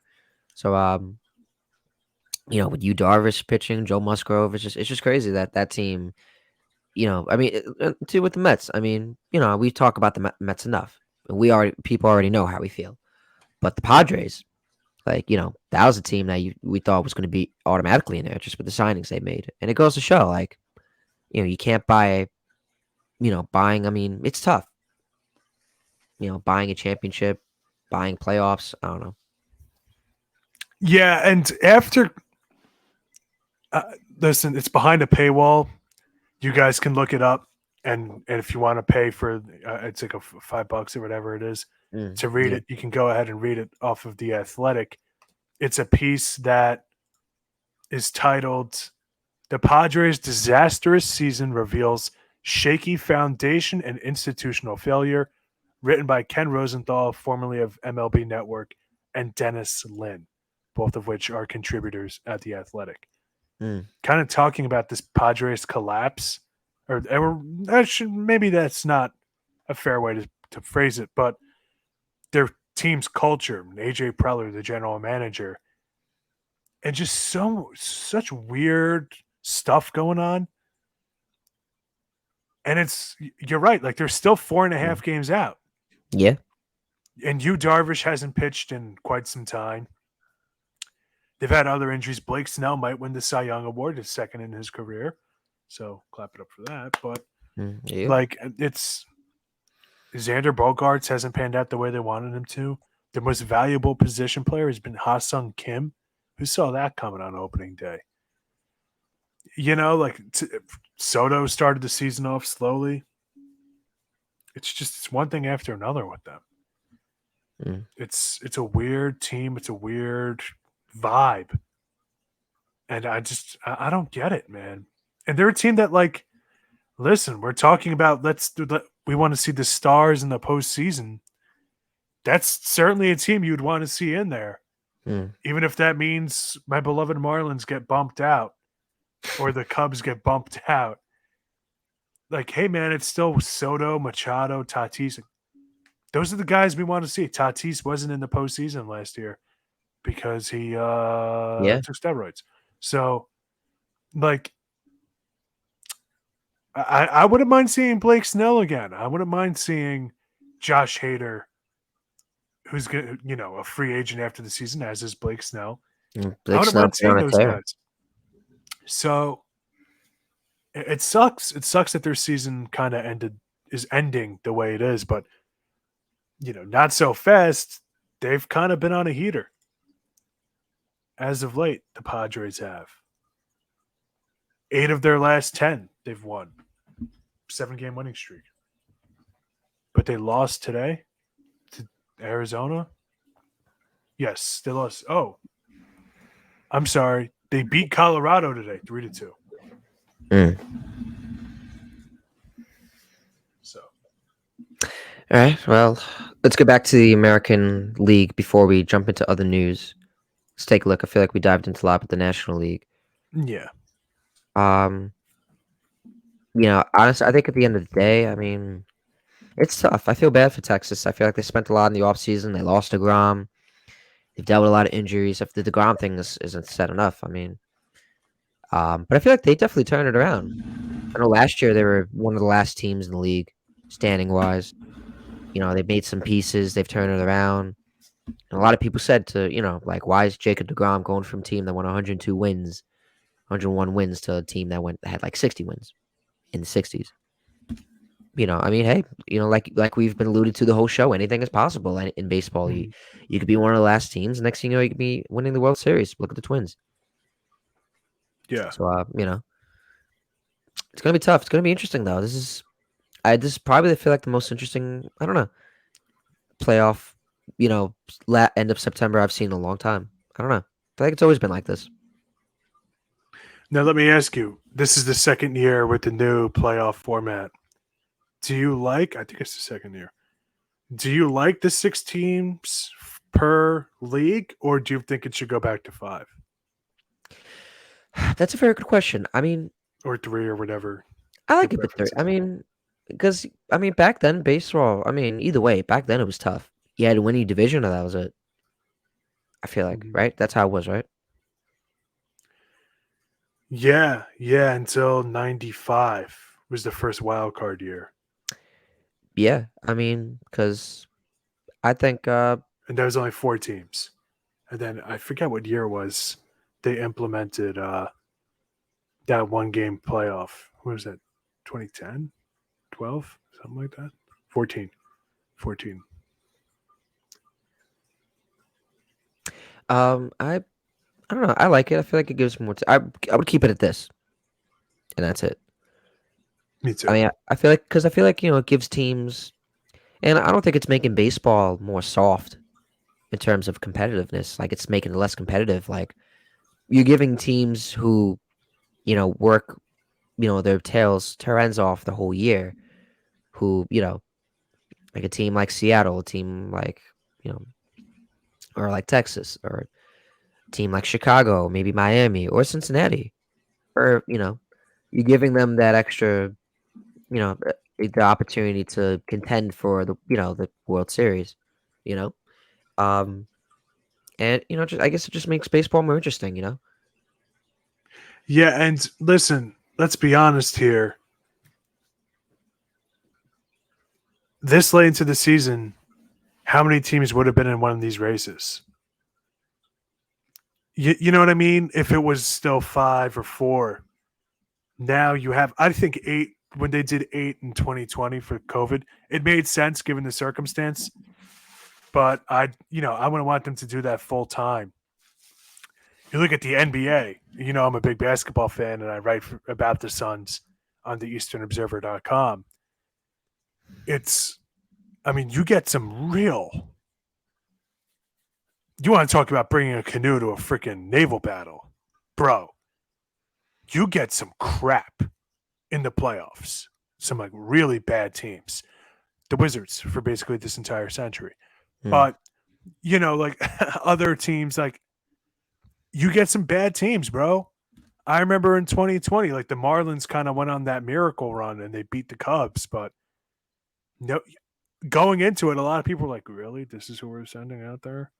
So with Yu Darvish pitching, Joe Musgrove, it's just crazy that team I mean, too with the Mets. I mean, we talk about the Mets enough. People already know how we feel. But the Padres, like, that was a team that we thought was going to be automatically in there just with the signings they made. And it goes to show, like, you can't buy, buying. I mean, it's tough. Buying a championship, buying playoffs. I don't know. Yeah, and after listen, it's behind a paywall. You guys can look it up, and if you want to pay for, it's like $5 or whatever it is to read Yeah. it, you can go ahead and read it off of the Athletic. It's a piece that is titled "The Padres' Disastrous Season Reveals Shaky Foundation and Institutional Failure," written by Ken Rosenthal, formerly of MLB Network, and Dennis Lin, both of which are contributors at the Athletic. Mm, Kind of talking about this Padres collapse, or maybe that's not a fair way to phrase it, but their team's culture, AJ Preller, the general manager, and just such weird stuff going on. And you're right, like they're still four and a mm. half games out. Yeah. And Darvish hasn't pitched in quite some time. They've had other injuries. Blake Snell might win the Cy Young Award, his second in his career. So clap it up for that. But Yeah. like it's Xander Bogaerts hasn't panned out the way they wanted him to. The most valuable position player has been Ha-Sung Kim. Who saw that coming on opening day? Like Soto started the season off slowly. It's one thing after another with them. Mm. It's a weird team. It's a weird vibe, and I don't get it, man. And they're a team that like, listen, we're talking about we want to see the stars in the postseason. That's certainly a team you'd want to see in there, Mm. even if that means my beloved Marlins get bumped out or the Cubs get bumped out. Like, hey, man, it's still Soto, Machado, Tatis. Those are the guys we want to see. Tatis wasn't in the postseason last year because he Yeah. took steroids. So, like, I wouldn't mind seeing Blake Snell again. I wouldn't mind seeing Josh Hader, who's a free agent after the season, as is Blake Snell. I Blake wouldn't Snell's mind been seeing on a those tear. guys. So it sucks. It sucks that their season kind of is ending the way it is, but not so fast. They've kind of been on a heater as of late. The Padres have 8 of their last 10 they've won, 7-game winning streak. But they lost today to Arizona. Yes, they lost. Oh, I'm sorry. They beat Colorado today, 3-2. Mm. So All right. Well, let's go back to the American League before we jump into other news. Let's take a look. I feel like we dived into a lot with the National League. yeah, Um, honestly, I think at the end of the day, I mean, it's tough. I feel bad for Texas. I feel like they spent a lot in the offseason. They lost DeGrom. They've dealt with a lot of injuries. If the DeGrom thing isn't said enough, I mean, but I feel like they definitely turned it around. I know last year they were one of the last teams in the league, standing wise. They made some pieces. They've turned it around. And a lot of people said like, why is Jacob DeGrom going from a team that won 102 wins, 101 wins to a team that had like 60 wins in the 60s? I mean, hey, like we've been alluded to the whole show, anything is possible in baseball. You could be one of the last teams. Next thing you know, you could be winning the World Series. Look at the Twins. yeah. So, it's gonna be tough. It's gonna be interesting though. This is probably I feel like the most interesting. I don't know playoff. End of September I've seen in a long time. I don't know. I feel like it's always been like this. Now let me ask you. This is the second year with the new playoff format. Do you like? I think it's the second year. Do you like the 6 teams per league, or do you think it should go back to 5 That's a very good question. I mean, or 3 or whatever I your like it with three. preference I is? mean, because back then baseball. I mean, either way, back then it was tough. You had to win your division, or that was it. I feel like Mhm. right. That's how it was, right? Yeah, yeah. Until '95, was the first wild card year, Yeah, I mean, because I think and there was only 4 teams. And then I forget what year it was. They implemented that one game playoff. What was that? 2010, 12, something like that. 14, 14. I don't know. I like it. I feel like it gives more. I would keep it at this, and that's it. Me I too. mean, I feel like because I feel like it gives teams, and I don't think it's making baseball more soft in terms of competitiveness. Like it's making it less competitive. Like you're giving teams who work their tail ends off the whole year, who like a team like Seattle, a team like you know, or like Texas, or a team like Chicago, maybe Miami or Cincinnati, or you're giving them that extra, the opportunity to contend for the World Series, you know, um, and just I guess it just makes baseball more interesting. Yeah, and listen, let's be honest here. This late into the season, how many teams would have been in one of these races? You know what I mean? If it was still 5 or 4, now you have, I think, 8. When they did 8 in 2020 for COVID, it made sense given the circumstance. But I wouldn't want them to do that full time. You look at the NBA. I'm a big basketball fan, and I write about the Suns on the EasternObserver.com. It's, I mean, you get some real. You want to talk about bringing a canoe to a freaking naval battle, bro? You get some crap in the playoffs. Some like really bad teams. The Wizards for basically this entire century. Hmm. But like other teams, like you get some bad teams, bro. I remember in 2020, like the Marlins kind of went on that miracle run and they beat the Cubs. But no, going into it, a lot of people were like, "Really, this is who we're sending out there?"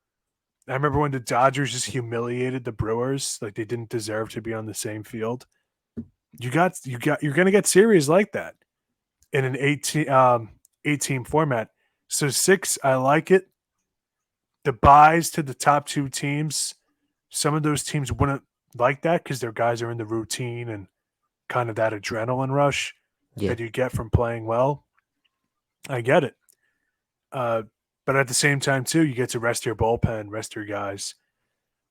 I remember when the Dodgers just humiliated the Brewers, like they didn't deserve to be on the same field. You're gonna get series like that in an 8 team format. So 6, I like it. The buys to the top 2 teams, some of those teams wouldn't like that because their guys are in the routine and kind of that adrenaline rush Yeah. that you get from playing well. I get it. Uh, but at the same time, too, you get to rest your bullpen, rest your guys,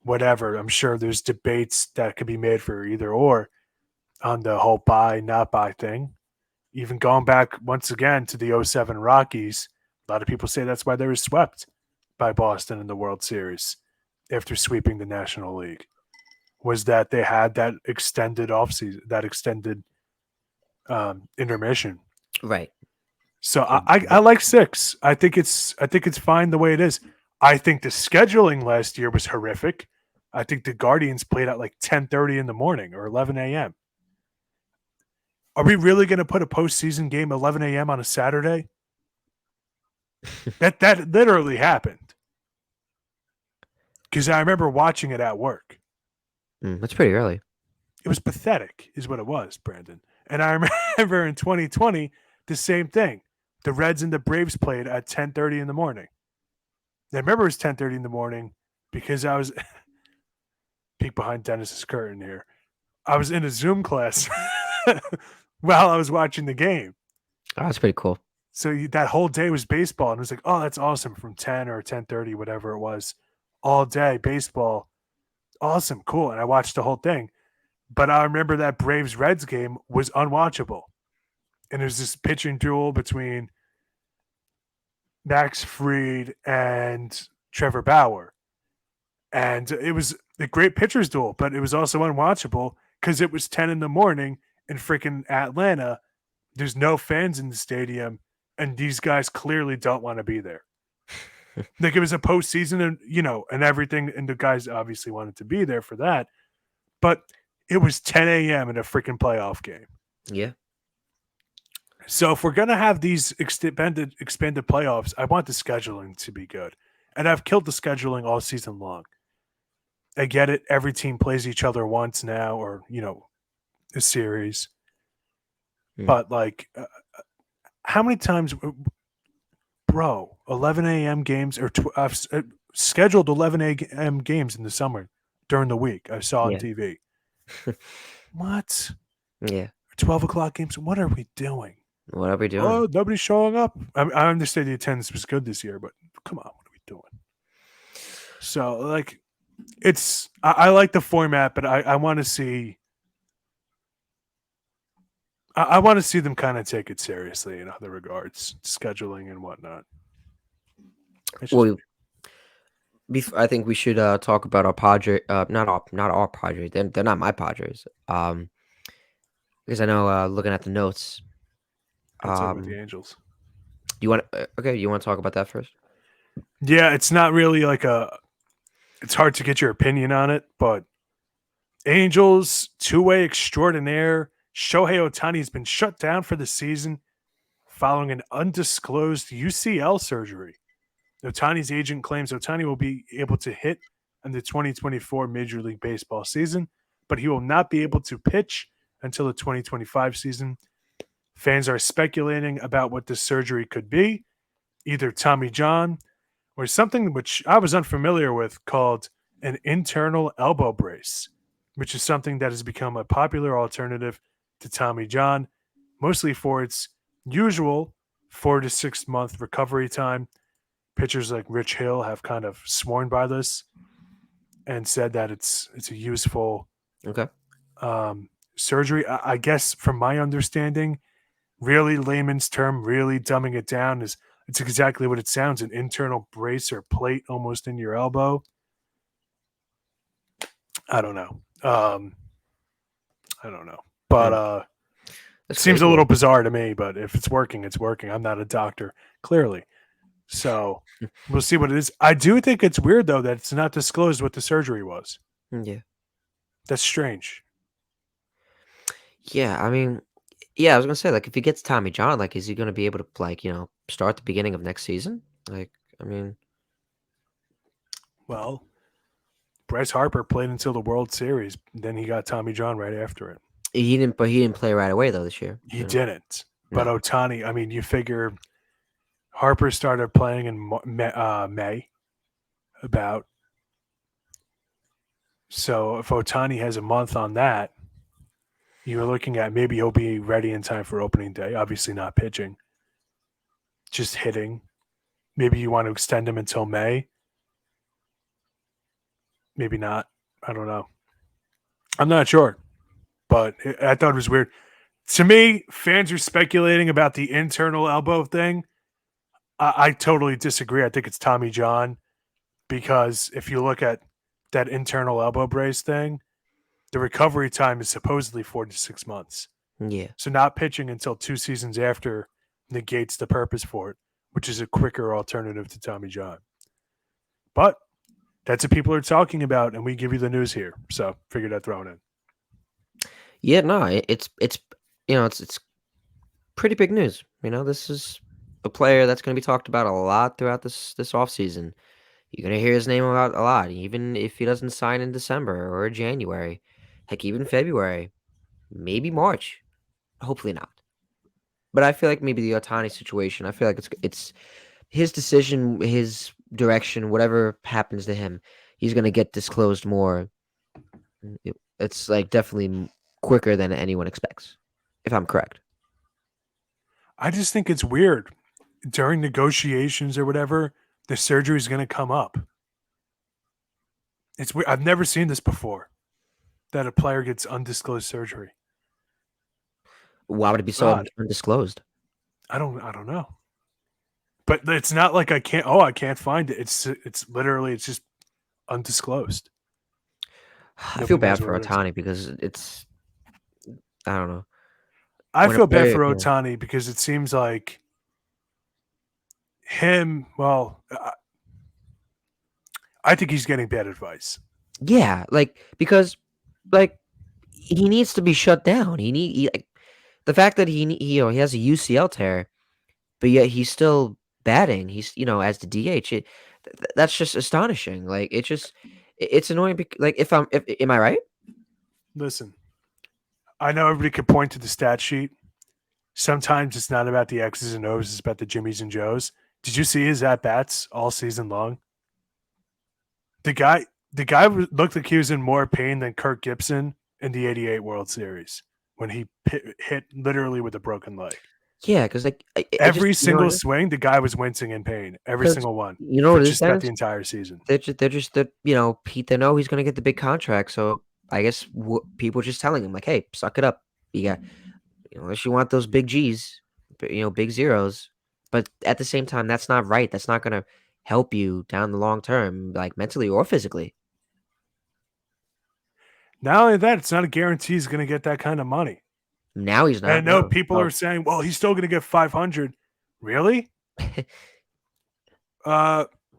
whatever. I'm sure there's debates that could be made for either or on the whole buy, not buy thing. Even going back once again to the '07 Rockies, a lot of people say that's why they were swept by Boston in the World Series after sweeping the National League. Was that they had that extended offseason, that extended intermission. Right. So I, And I, I like 6. I think it's fine the way it is. I think the scheduling last year was horrific. I think the Guardians played at like 10:30 in the morning or 11 a.m. Are we really going to put a postseason game 11 a.m. on a Saturday? That literally happened because I remember watching it at work. That's pretty early. It was pathetic, is what it was, Brandon. And I remember in 2020 the same thing. The Reds and the Braves played at 10:30 in the morning. I remember it was 10:30 in the morning because I was peek behind Dennis's curtain here. I was in a Zoom class while I was watching the game. Oh, that's pretty cool. So that whole day was baseball, and it was like, oh, that's awesome. From 10 or 10:30, whatever it was, all day baseball, awesome, cool. And I watched the whole thing. But I remember that Braves Reds game was unwatchable, and it was this pitching duel between Max Fried and Trevor Bauer, and it was a great pitchers duel, but it was also unwatchable because it was 10 in the morning in freaking Atlanta. There's no fans in the stadium, and these guys clearly don't want to be there. Like it was a postseason, and and everything, and the guys obviously wanted to be there for that, but it was 10 a.m. in a freaking playoff game. Yeah. So if we're gonna have these expanded playoffs, I want the scheduling to be good, and I've killed the scheduling all season long. I get it. Every team plays each other once now, or a series. Mm. But like, how many times, bro? 11 a.m. games or I've scheduled 11 a.m. games in the summer during the week. I saw on Yeah. TV. What? Yeah. 12 o'clock games. What are we doing? What are we doing? Oh, nobody's showing up. I understand the attendance was good this year, but come on, what are we doing? So like, I like the format, but I want to see. I want to see them kind of take it seriously in other regards, scheduling and whatnot. It's just Well, I think we should talk about our Padre. Not our Padres. They're not my Padres. Because I know looking at the notes. I'll talk about the Um, Angels. you want okay? You want to talk about that first? Yeah, it's not really like a. It's hard to get your opinion on it, but Angels two-way extraordinaire Shohei Ohtani has been shut down for the season following an undisclosed UCL surgery. Otani's agent claims Otani will be able to hit in the 2024 Major League Baseball season, but he will not be able to pitch until the 2025 season. Fans are speculating about what the surgery could be, either Tommy John or something which I was unfamiliar with called an internal elbow brace, which is something that has become a popular alternative to Tommy John, mostly for its usual 4 to 6 month recovery time. Pitchers like Rich Hill have kind of sworn by this and said that it's a useful Okay. surgery. I guess from my understanding, really layman's term, really dumbing it down, is it's exactly what it sounds: an internal brace or plate almost in your elbow. I don't know. I don't know, but Mm, it that's seems a crazy. little bizarre to me. But if it's working, it's working. I'm not a doctor, clearly, so we'll see what it is. I do think it's weird though that it's not disclosed what the surgery was. Yeah. That's strange. Yeah. I mean, yeah. I was gonna say like if he gets Tommy John, like is he gonna be able to like start the beginning of next season? Like, I mean, Well, Bryce Harper played until the World Series, then he got Tommy John right after it. he didn't play right away though this year. He didn't, but No. Otani. I mean, you figure Harper started playing in May, about. So if Otani has a month on that, you're looking at maybe he'll be ready in time for opening day. Obviously, not pitching, just hitting. Maybe you want to extend him until May. Maybe not. I don't know. I'm not sure, but I thought it was weird. To me, fans are speculating about the internal elbow thing. I totally disagree. I think it's Tommy John because if you look at that internal elbow brace thing, the recovery time is supposedly 4 to 6 months. Yeah. So not pitching until 2 seasons after negates the purpose for it, which is a quicker alternative to Tommy John. But that's what people are talking about, and we give you the news here. So figured I'd throw it in. Yeah. No. It's it's pretty big news. This is a player that's gonna be talked about a lot throughout this off season. You're gonna hear his name about a lot, even if he doesn't sign in December or January, heck, even February, maybe March. Hopefully not. But I feel like maybe the Otani situation. I feel like it's his decision, his direction, whatever happens to him, he's gonna get disclosed more. It's like definitely quicker than anyone expects, if I'm correct. I just think it's weird. During negotiations or whatever, the surgery is going to come up. It's weird. I've never seen this before that a player gets undisclosed surgery. Why would it be so God, undisclosed? I don't know. But it's not like I can't find it. It's literally it's just undisclosed. I feel Nobody knows bad what for it is. Otani because it's I don't know I when a feel bad player, for Otani because it seems like him. Well, I think he's getting bad advice. yeah, like because like he needs to be shut down. Like, the fact that he has a UCL tear, but yet he's still batting. He's as the DH. That's just astonishing. Like it's annoying. Like if am I right? Listen, I know everybody could point to the stat sheet, sometimes it's not about the X's and O's, it's about the Jimmies and Joes. Did you see his at bats all season long? The guy, the guy looked like he was in more pain than Kirk Gibson in the '88 World Series when he hit literally with a broken leg. Yeah, because like I just Every single swing, the guy was wincing in pain. Every because single one you know for what it is, just about Dennis? the entire season. Pete. They know he's gonna get the big contract, so I guess people just telling him like, hey, suck it up. You got unless you want those big G's, big zeros. But at the same time, that's not right. That's not gonna help you down the long term, like mentally or physically. Not only that, it's not a guarantee he's going to get that kind of money. Now he's And I not. know No. people are saying, well, he's still going to get 500. Really?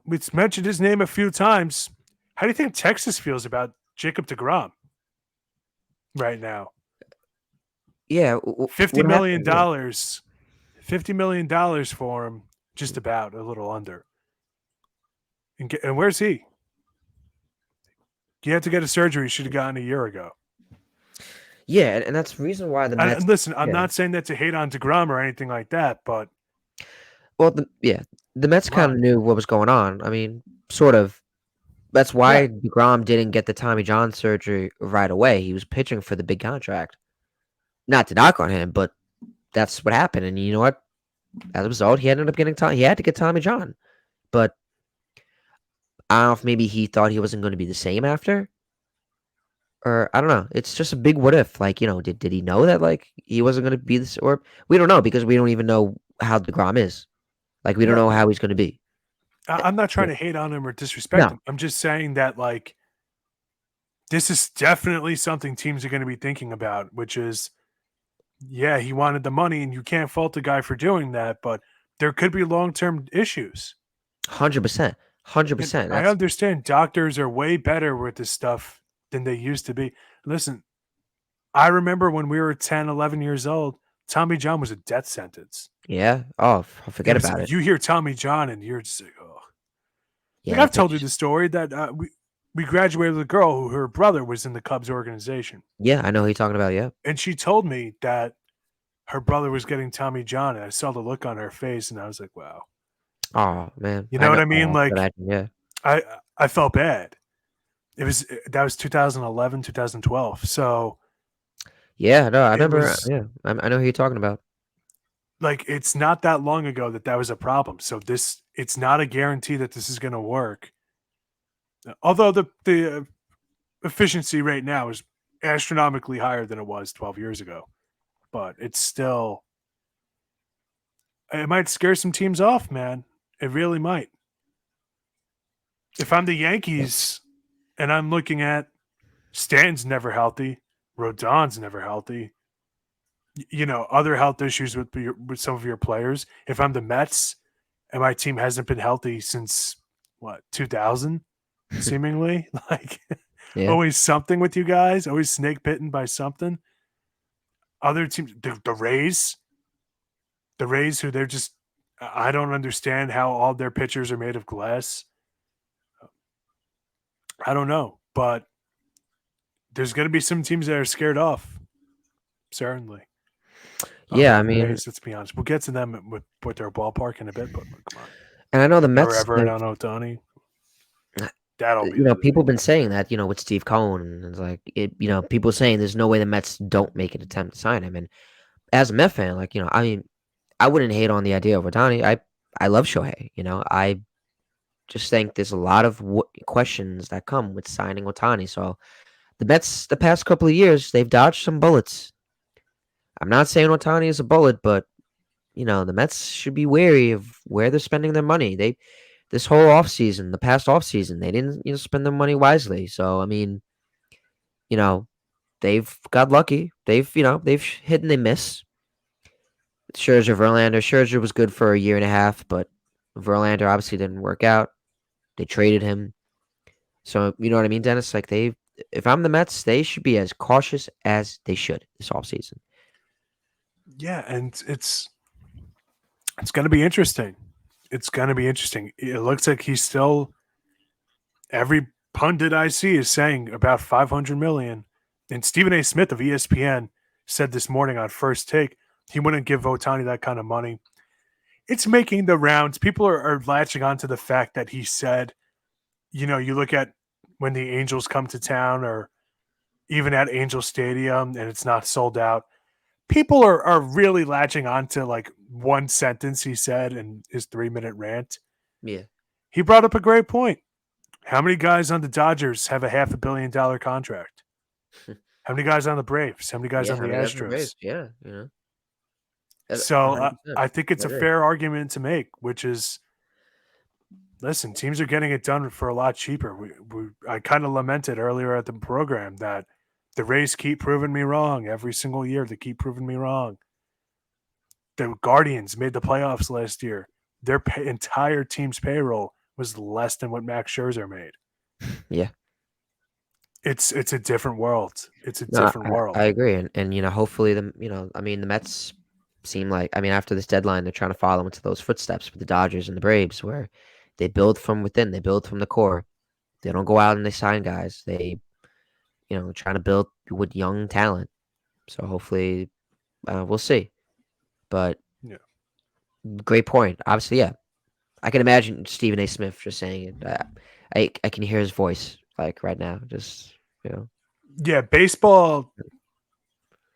We've mentioned his name a few times. How do you think Texas feels about Jacob deGrom right now? Yeah. $50 What million, happened? $50 million for him, just about a little under. And where's he? He had to get a surgery he should have gotten a year ago. Yeah, and that's the reason why the Mets. And listen, I'm Yeah. not saying that to hate on deGrom or anything like that, but Well, the Mets kind of knew what was going on. I mean, sort of. That's why DeGrom didn't get the Tommy John surgery right away. He was pitching for the big contract. Not to knock on him, but that's what happened. And you know what? As a result, he ended up getting He had to get Tommy John, but I don't know if maybe he thought he wasn't going to be the same after, or I don't know. It's just a big what if. Like did he know that like he wasn't going to be this, or we don't know because we don't even know how DeGrom is. Like we don't know how he's going to be. I'm not trying to hate on him or disrespect No, him. I'm just saying that like this is definitely something teams are going to be thinking about, which is, yeah, he wanted the money, and you can't fault the guy for doing that, but there could be long-term issues. 100%, 100%. I That's understand doctors are way better with this stuff than they used to be. Listen, I remember when we were 10, 11 years old, Tommy John was a death sentence. yeah. Oh, forget about it. You hear Tommy John and you're just like, oh. Like Yeah, I've told you the story that we graduated with a girl who her brother was in the Cubs organization. yeah. I know who you're talking about. Yeah. And she told me that her brother was getting Tommy John, and I saw the look on her face, and I was like, wow. Oh man, You I know know. what I mean? Oh, Like yeah. I felt bad. That was 2011, 2012. So Yeah, no, I it remember. was Yeah, I know who you're talking about. like it's not that long ago that was a problem. So it's not a guarantee that this is going to work. Although the efficiency rate now is astronomically higher than it was 12 years ago, but it's still it might scare some teams off, man. It really might. If I'm the Yankees and I'm looking at Stanton's never healthy, Rodon's never healthy, other health issues with some of your players. If I'm the Mets and my team hasn't been healthy since what 2000, seemingly like Yeah, always something with you guys, always snake bitten by something. Other teams, the Rays, who they're just, I don't understand how all their pitchers are made of glass. I don't know, but there's going to be some teams that are scared off. Certainly. yeah. I The mean, Rays, let's be honest. We'll get to them with their ballpark in a bit, but come on. and I know the They're Mets. Everett on Ohtani. That'll be the People have been saying that with Steve Cohen, and it's like people saying there's no way the Mets don't make an attempt to sign him. And as a Met fan, like I mean, I wouldn't hate on the idea of Otani. I love Shohei. I just think there's a lot of questions that come with signing Otani. So the Mets, the past couple of years, they've dodged some bullets. I'm not saying Otani is a bullet, but the Mets should be wary of where they're spending their money. This whole offseason, the past offseason, they didn't spend their money wisely. So I mean, you know, they've got lucky. They've hit and they miss. Scherzer, Verlander. Scherzer was good for a year and a half, but Verlander obviously didn't work out. They traded him. So you know what I mean, Dennis? Like if I'm the Mets, they should be as cautious as they should this offseason. Yeah, and it's going to be interesting. It's going to be interesting. It looks like he's still every pundit I see is saying about 500 million. And Stephen A. Smith of ESPN said this morning on First Take, He wouldn't give Otani that kind of money. It's making the rounds. People are latching onto the fact that he said, you look at when the Angels come to town or even at Angel Stadium and it's not sold out. People are really latching onto like one sentence he said in his 3-minute rant. Yeah. He brought up a great point. How many guys on the Dodgers have a $500 million contract? How many guys on the Braves? How many guys Yeah. on How the many guys in the Astros? Braves? Yeah. So 100%. I think it's I a agree. fair argument to make, which is, listen, teams are getting it done for a lot cheaper. I kind of lamented earlier at the program that the Rays keep proving me wrong every single year. They keep proving me wrong. The Guardians made the playoffs last year. Their entire team's payroll was less than what Max Scherzer made. Yeah. It's a different world. It's a No, different I world. agree, and hopefully the Mets seem like, after this deadline, they're trying to follow into those footsteps with the Dodgers and the Braves, where they build from within, they build from the core. They don't go out and they sign guys. They, trying to build with young talent. So hopefully, we'll see. But Yeah. great point. Obviously, yeah, I can imagine Stephen A. Smith just saying it. I can hear his voice like right now. Just you know, Yeah, baseball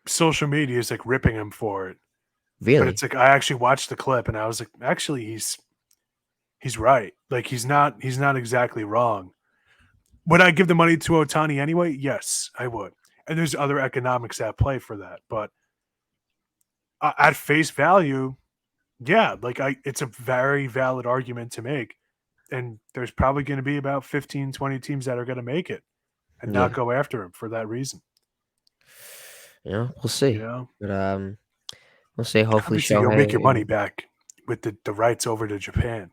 social media is like ripping him for it. But it's really, like I actually watched the clip and I was like, actually he's right. Like he's not exactly wrong. Would I give the money to Otani anyway? Yes, I would. And there's other economics at play for that. But at face value, yeah, like it's a very valid argument to make. And there's probably going to be about 15, 20 teams that are going to make it and not yeah, go after him for that reason. we'll You see. know, But we'll see. Hopefully, obviously you'll make Shohei. your money back with the rights over to Japan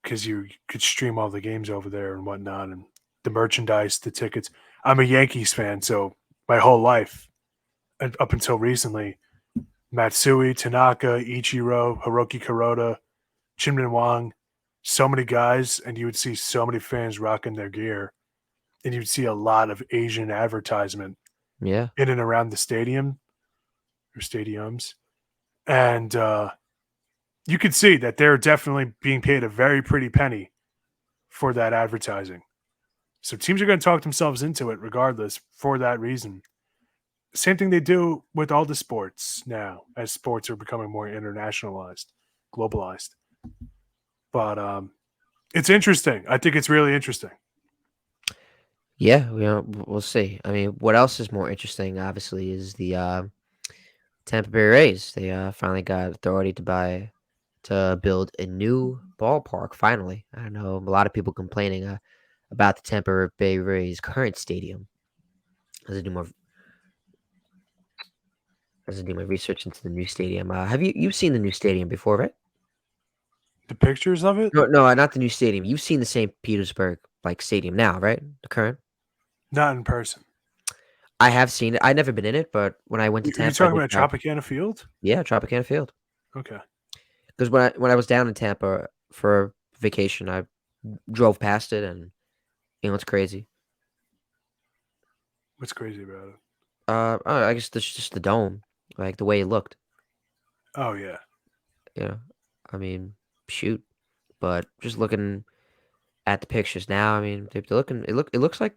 because you could stream all the games over there and whatnot, and the merchandise, the tickets. I'm a Yankees fan, so my whole life, up until recently, Matsui, Tanaka, Ichiro, Hiroki Kuroda, Chinmin Wang, so many guys, and you would see so many fans rocking their gear, and you'd see a lot of Asian advertisement Yeah, in and around the stadium or stadiums, and you could see that they're definitely being paid a very pretty penny for that advertising. So teams are going to talk themselves into it regardless for that reason. Same thing they do with all the sports now as sports are becoming more internationalized, globalized. But it's interesting. I think it's really interesting. yeah. We'll see. What else is more interesting? Obviously, is the Tampa Bay Rays. They finally got authority to build a new ballpark. Finally, I know a lot of people complaining about the Tampa Bay Rays' current stadium. As I do more research into the new stadium. Have you've seen the new stadium before, right? The pictures of it, No, no, not the new stadium. You've seen the St. Petersburg like stadium now, right? The current. not in person. I have seen it. I've never been in it, but when I went to You're Tampa, I talking did about travel. Tropicana Field? Yeah, Tropicana Field. Okay. Because when I was down in Tampa for vacation, I drove past it, and it's crazy. What's crazy about it? I guess that's just the dome, like the way it looked. Oh, yeah. You know, I mean, shoot. But just looking at the pictures now, they're looking. It looks like.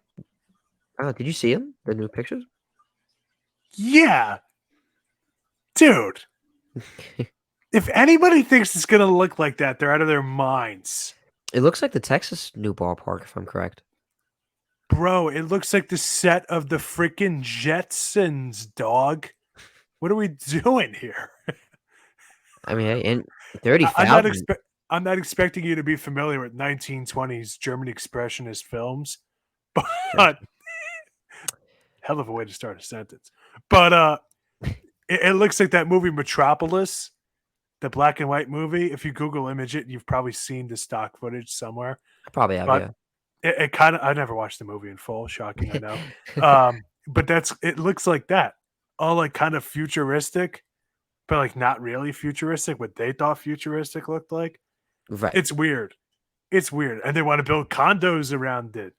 Did you see them? The new pictures? Yeah, dude. If anybody thinks it's going to look like that, they're out of their minds. It looks like the Texas new ballpark, if I'm correct. Bro, it looks like the set of the freaking Jetsons, dog. What are we doing here? Hey, and thirty I'm not thousand. I'm not expecting you to be familiar with 1920s German expressionist films, but hell of a way to start a sentence. But it looks like that movie Metropolis, the black and white movie. If you Google image it, you've probably seen the stock footage somewhere. I probably have, But yeah. it kind of I never watched the movie in full. Shocking, I know. But it looks like that, all like kind of futuristic, but like not really futuristic. What they thought futuristic looked like. Right. It's weird. It's weird, and they want to build condos around it,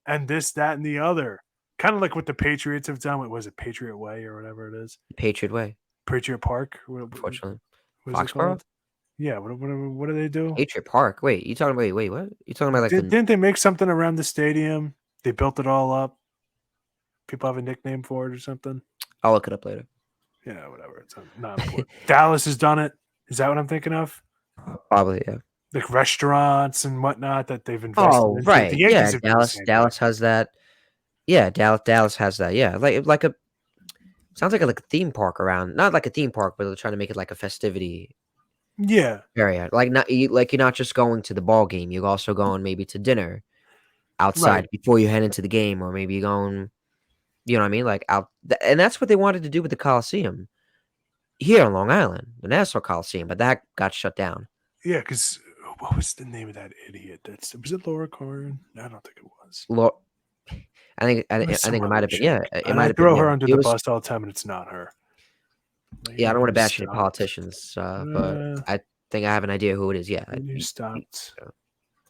and this, that, and the other. Kind of like what the Patriots have done. What was it, Patriot Way or whatever it is? Patriot way. Patriot Park. Unfortunately, What is it Foxborough, called? Yeah. What do they do? Patriot Park. Wait, you talking? Wait, what? You talking about like the? Didn't they make something around the stadium? They built it all up. People have a nickname for it or something. I'll look it up later. Yeah, whatever. It's not important. Dallas has done it. Is that what I'm thinking of? Probably, yeah. Like restaurants and whatnot that they've invested Oh, into. The right. Yeah, Yankees have done the same thing. Dallas has that. Yeah, Dallas has that. Yeah, like a sounds like a theme park around. Not like a theme park, but they're trying to make it like a festivity Yeah, area. Like you're not just going to the ball game. You're also going maybe to dinner outside right. before you head into the game, or maybe you're going. You know what I mean? Like and that's what they wanted to do with the Coliseum here on Long Island, the Nassau Coliseum, but that got shut down. Yeah, because what was the name of that idiot? Was it Laura Corrin? I don't think it was. Lo- I think It was I some think it might other have been. Yeah, chick. it And might I have been. throw Yeah, her under it the was. bus all the time, and it's not her. Yeah, I don't want to You bash any stopped. politicians, but I think I have an idea who it is. Yeah, You stopped.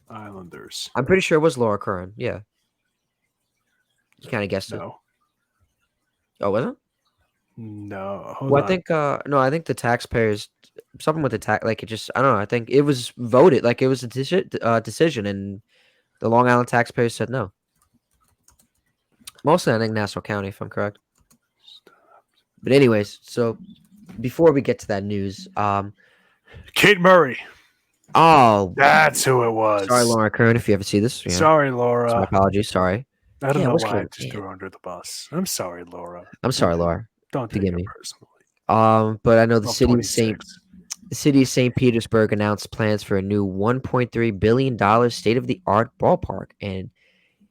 Islanders. I'm pretty sure it was Laura Curran. Yeah, you kind of guessed it. No. Oh, was it? No. Hold Well, I on. think no, I think the taxpayers something with the tax like it just I don't know. I think it was voted like it was a decision, and the Long Island taxpayers said no. Mostly, I think Nassau County, if I'm correct. But anyways, so before we get to that news, Kate Murray. oh, That's who it sorry, was. Laura Curran, if you ever see this, Sorry, so my Laura. apologies. Sorry. I don't Yeah, know what's why I Kate? just threw her under the bus. I'm sorry, Laura. I'm sorry, Laura. Don't take Forgive it me. personally. But I know the Well, city of 26. St. Petersburg announced plans for a new $1.3 billion state-of-the-art ballpark and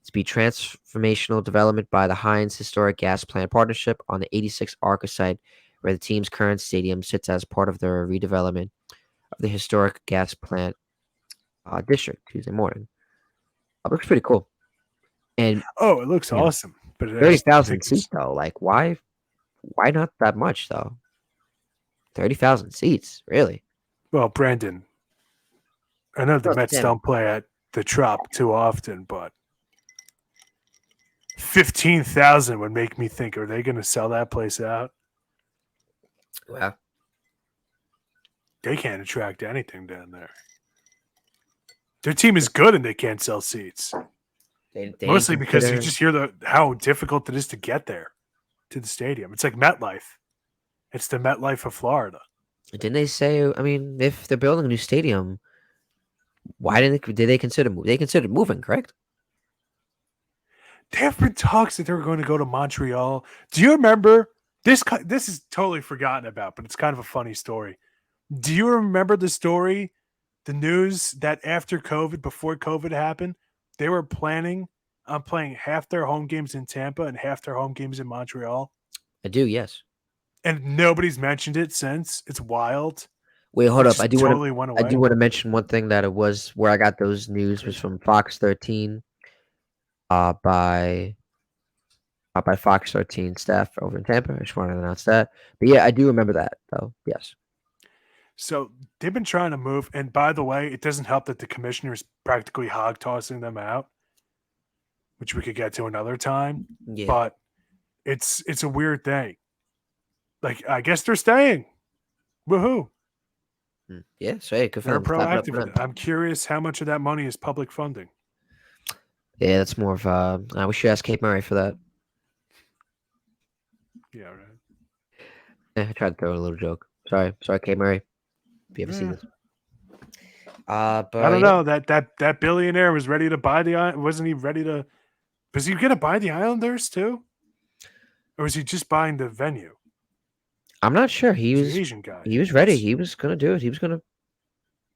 to be transformational development by the Heinz Historic Gas Plant Partnership on the 86 Arca site, where the team's current stadium sits as part of their redevelopment of the historic gas plant district Tuesday morning. It looks pretty cool. And Oh, it looks you know, awesome. But I just 30,000 think seats it's though. Like why not that much though? 30,000 seats, really? well, Brandon. I know the No, it's Mets damn. don't play at the Trop too often, but 15,000 would make me think: are they going to sell that place out? Well, They can't attract anything down there. Their team is good, and they can't sell seats. they didn't Mostly because you consider. just hear how difficult it is to get there to the stadium. It's like MetLife. It's the MetLife of Florida. Didn't they say? I mean, if they're building a new stadium, why did they consider moving? They considered moving, correct? There have been talks that they were going to go to Montreal. Do you remember this? This is totally forgotten about, but it's kind of a funny story. Do you remember the story, the news that after COVID, before COVID happened, they were planning on playing half their home games in Tampa and half their home games in Montreal? I do. Yes. And nobody's mentioned it since. It's wild. Wait, hold It up. just totally went I do away. want to mention one thing that it was where I got those news was from Fox 13, uh, by by Fox 13 staff over in Tampa. I just wanted to announce that. But yeah, I do remember that though. Yes. So they've been trying to move. And by the way, it doesn't help that the commissioner's practically hog tossing them out, which we could get to another time. Yeah. But it's a weird thing. Like, I guess they're staying. Woohoo. Yeah. So hey, good for They're them. Clap it up proactive for with them. it. I'm curious how much of that money is public funding. Yeah, that's more of we should ask Kate Murray for that. Yeah, right. I tried to throw in a little joke. Sorry, Kate Murray. If you ever see Yeah. this. I But don't yeah, know. That billionaire was ready to buy the island. Wasn't he ready to? Was he going to buy the Islanders too? Or was he just buying the venue? I'm not sure. He's an Asian guy. He was ready. He was gonna do it. He was gonna,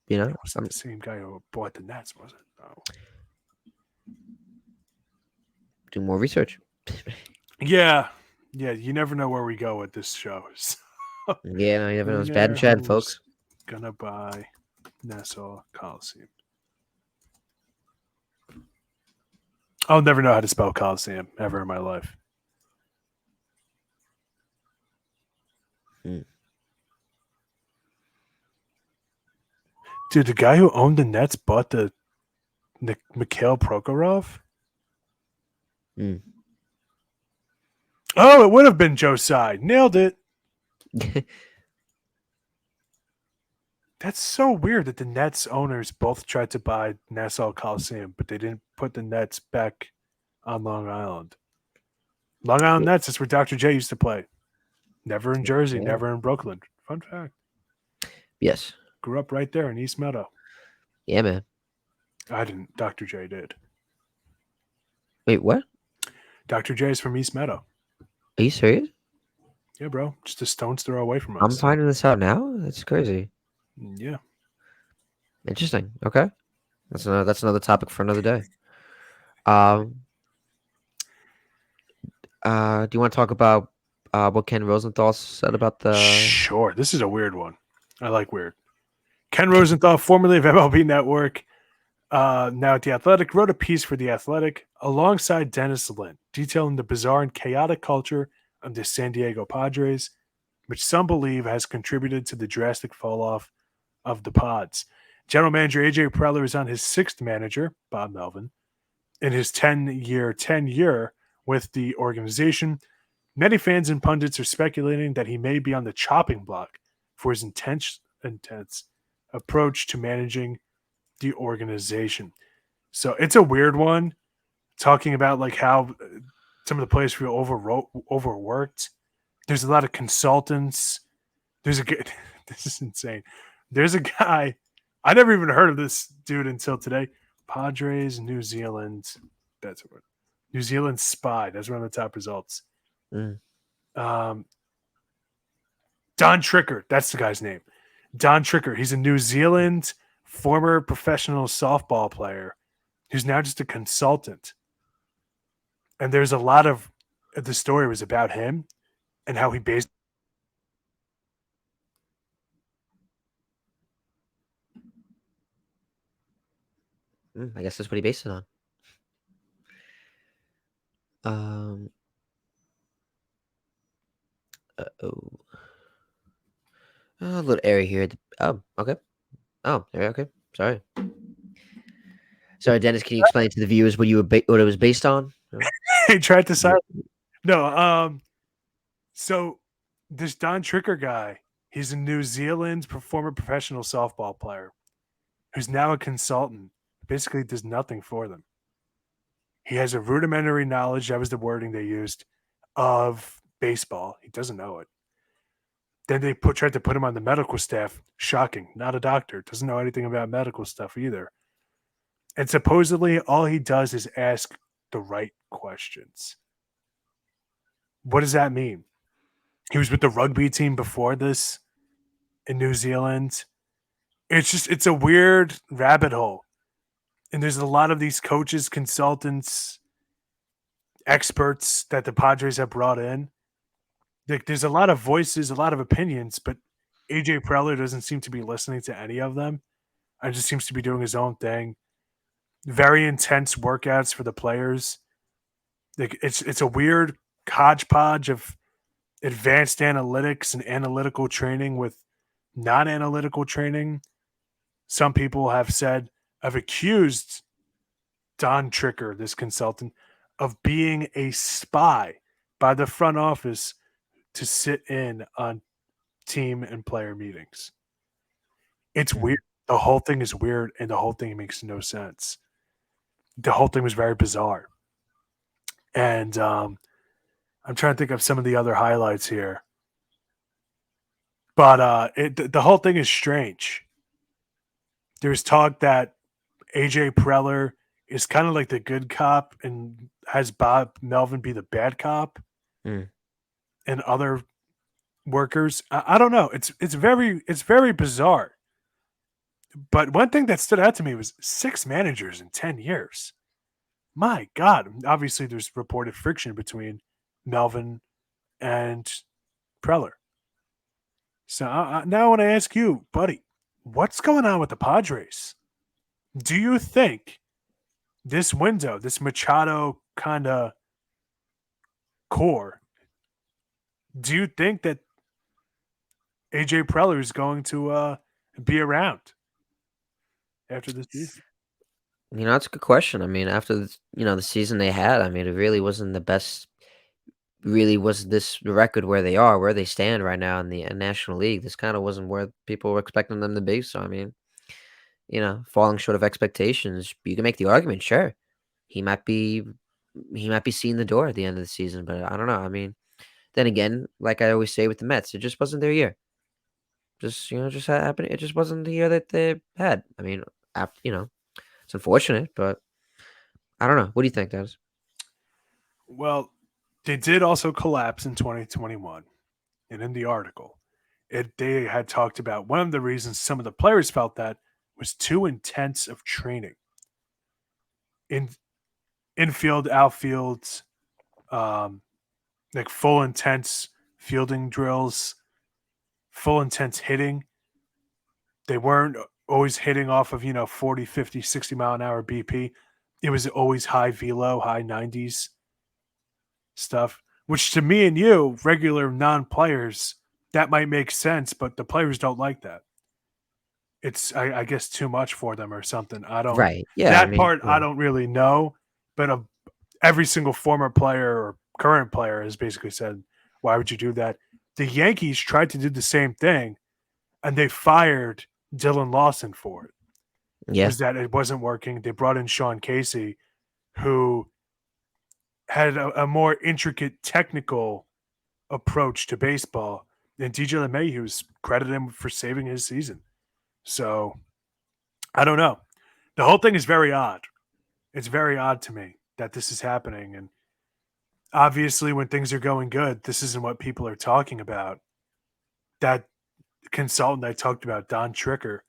It wasn't the same guy who bought the Nets, was it? No. do more research. Yeah. Yeah. You never know where we go with this show. Yeah, no, you never know. It's bad and Chad, folks. Gonna buy Nassau Coliseum. I'll never know how to spell Coliseum ever in my life. Dude, the guy who owned the Nets bought the Mikhail Prokhorov? Mm. Oh, it would have been Joe Tsai. Nailed it. That's so weird that the Nets owners both tried to buy Nassau Coliseum, but they didn't put the Nets back on Long Island. Long Island Nets is where Dr. J used to play. Never in Jersey, Yeah. never in Brooklyn. Fun fact. Yes. Grew up right there in East Meadow. Yeah, man. I didn't. Dr. J did. Wait, what? Dr. J is from East Meadow. Are you serious? Yeah, bro. Just a stone's throw away from I'm us. finding this out now. That's crazy. Yeah. Interesting. Okay, that's another topic for another day. Um, do you want to talk about what Ken Rosenthal said about the? Sure. This is a weird one. I like weird. Ken Rosenthal, formerly of MLB Network, now at The Athletic, wrote a piece for The Athletic alongside Dennis Lin, detailing the bizarre and chaotic culture of the San Diego Padres, which some believe has contributed to the drastic fall off of the Pods. General manager AJ Preller is on his sixth manager, Bob Melvin, in his 10-year tenure with the organization. Many fans and pundits are speculating that he may be on the chopping block for his intense approach to managing the organization. So it's a weird one, talking about like how some of the players feel overworked. There's a lot of consultants. There's a this is insane. There's a guy I never even heard of this dude until today. Padres, New Zealand. That's what New Zealand spy. That's one of the top results. Mm, Um, Don Tricker. That's the guy's name. Don Tricker. He's a New Zealand former professional softball player who's now just a consultant. And there's a lot of the story was about him and how he based. I guess that's what he based it on. Um. Oh. A little area here. Oh. Okay. Oh. Okay. Sorry. Sorry, Dennis. Can you explain to the viewers what it was based on? No? He tried to Yeah. sign. No. So this Don Tricker guy, he's a New Zealand former professional softball player who's now a consultant. Basically, does nothing for them. He has a rudimentary knowledge. That was the wording they used of baseball. He doesn't know it. Then they tried to put him on the medical staff. Shocking. Not a doctor. Doesn't know anything about medical stuff either. And supposedly, all he does is ask the right questions. What does that mean? He was with the rugby team before this in New Zealand. It's a weird rabbit hole. And there's a lot of these coaches, consultants, experts that the Padres have brought in. There's a lot of voices, a lot of opinions, but AJ Preller doesn't seem to be listening to any of them. And just seems to be doing his own thing. Very intense workouts for the players. Like it's a weird hodgepodge of advanced analytics and analytical training with non-analytical training. Some people have said have accused Don Tricker, this consultant, of being a spy by the front office to sit in on team and player meetings. It's Mm, weird. The whole thing is weird and the whole thing makes no sense. The whole thing was very bizarre. And I'm trying to think of some of the other highlights here. But the whole thing is strange. There's talk that AJ Preller is kind of like the good cop and has Bob Melvin be the bad cop mm. and other workers. I don't know. It's very bizarre. But one thing that stood out to me was 6 managers in 10 years. My God! Obviously, there's reported friction between Melvin and Preller. So now I want to ask you, buddy, what's going on with the Padres? Do you think this window, this Machado kind of core, do you think that AJ Preller is going to be around after this season? That's a good question. I mean, after the season they had, I mean, it really wasn't the best. really wasn't this the record where they are, where they stand right now in the National League. This kind of wasn't where people were expecting them to be. So I mean, falling short of expectations. You can make the argument, sure. He might be he might be seeing the door at the end of the season, but I don't know. I mean, then again, like I always say with the Mets, it just wasn't their year. Just happened. It just wasn't the year that they had. I mean, it's unfortunate, but I don't know. What do you think, Dennis? Well, they did also collapse in 2021. And in the article, they had talked about one of the reasons some of the players felt that was too intense of training. In infield, outfield, um, like full intense fielding drills, full intense hitting. They weren't always hitting off of, 40, 50, 60 mile an hour BP. It was always high velo, high 90s stuff, which to me and you, regular non players, that might make sense, but the players don't like that. It's, I guess, too much for them or something. I don't, Right. Yeah. I that mean, part I don't really know, but every single former player or current player has basically said, why would you do that? The Yankees tried to do the same thing and they fired Dylan Lawson for it. yeah. Was that it wasn't working? They brought in Sean Casey, who had a more intricate technical approach to baseball, and DJ LeMahieu's credited him for saving his season. So I don't know. The whole thing is very odd. It's very odd to me that this is happening, and obviously, when things are going good, this isn't what people are talking about. That consultant I talked about, Don Tricker,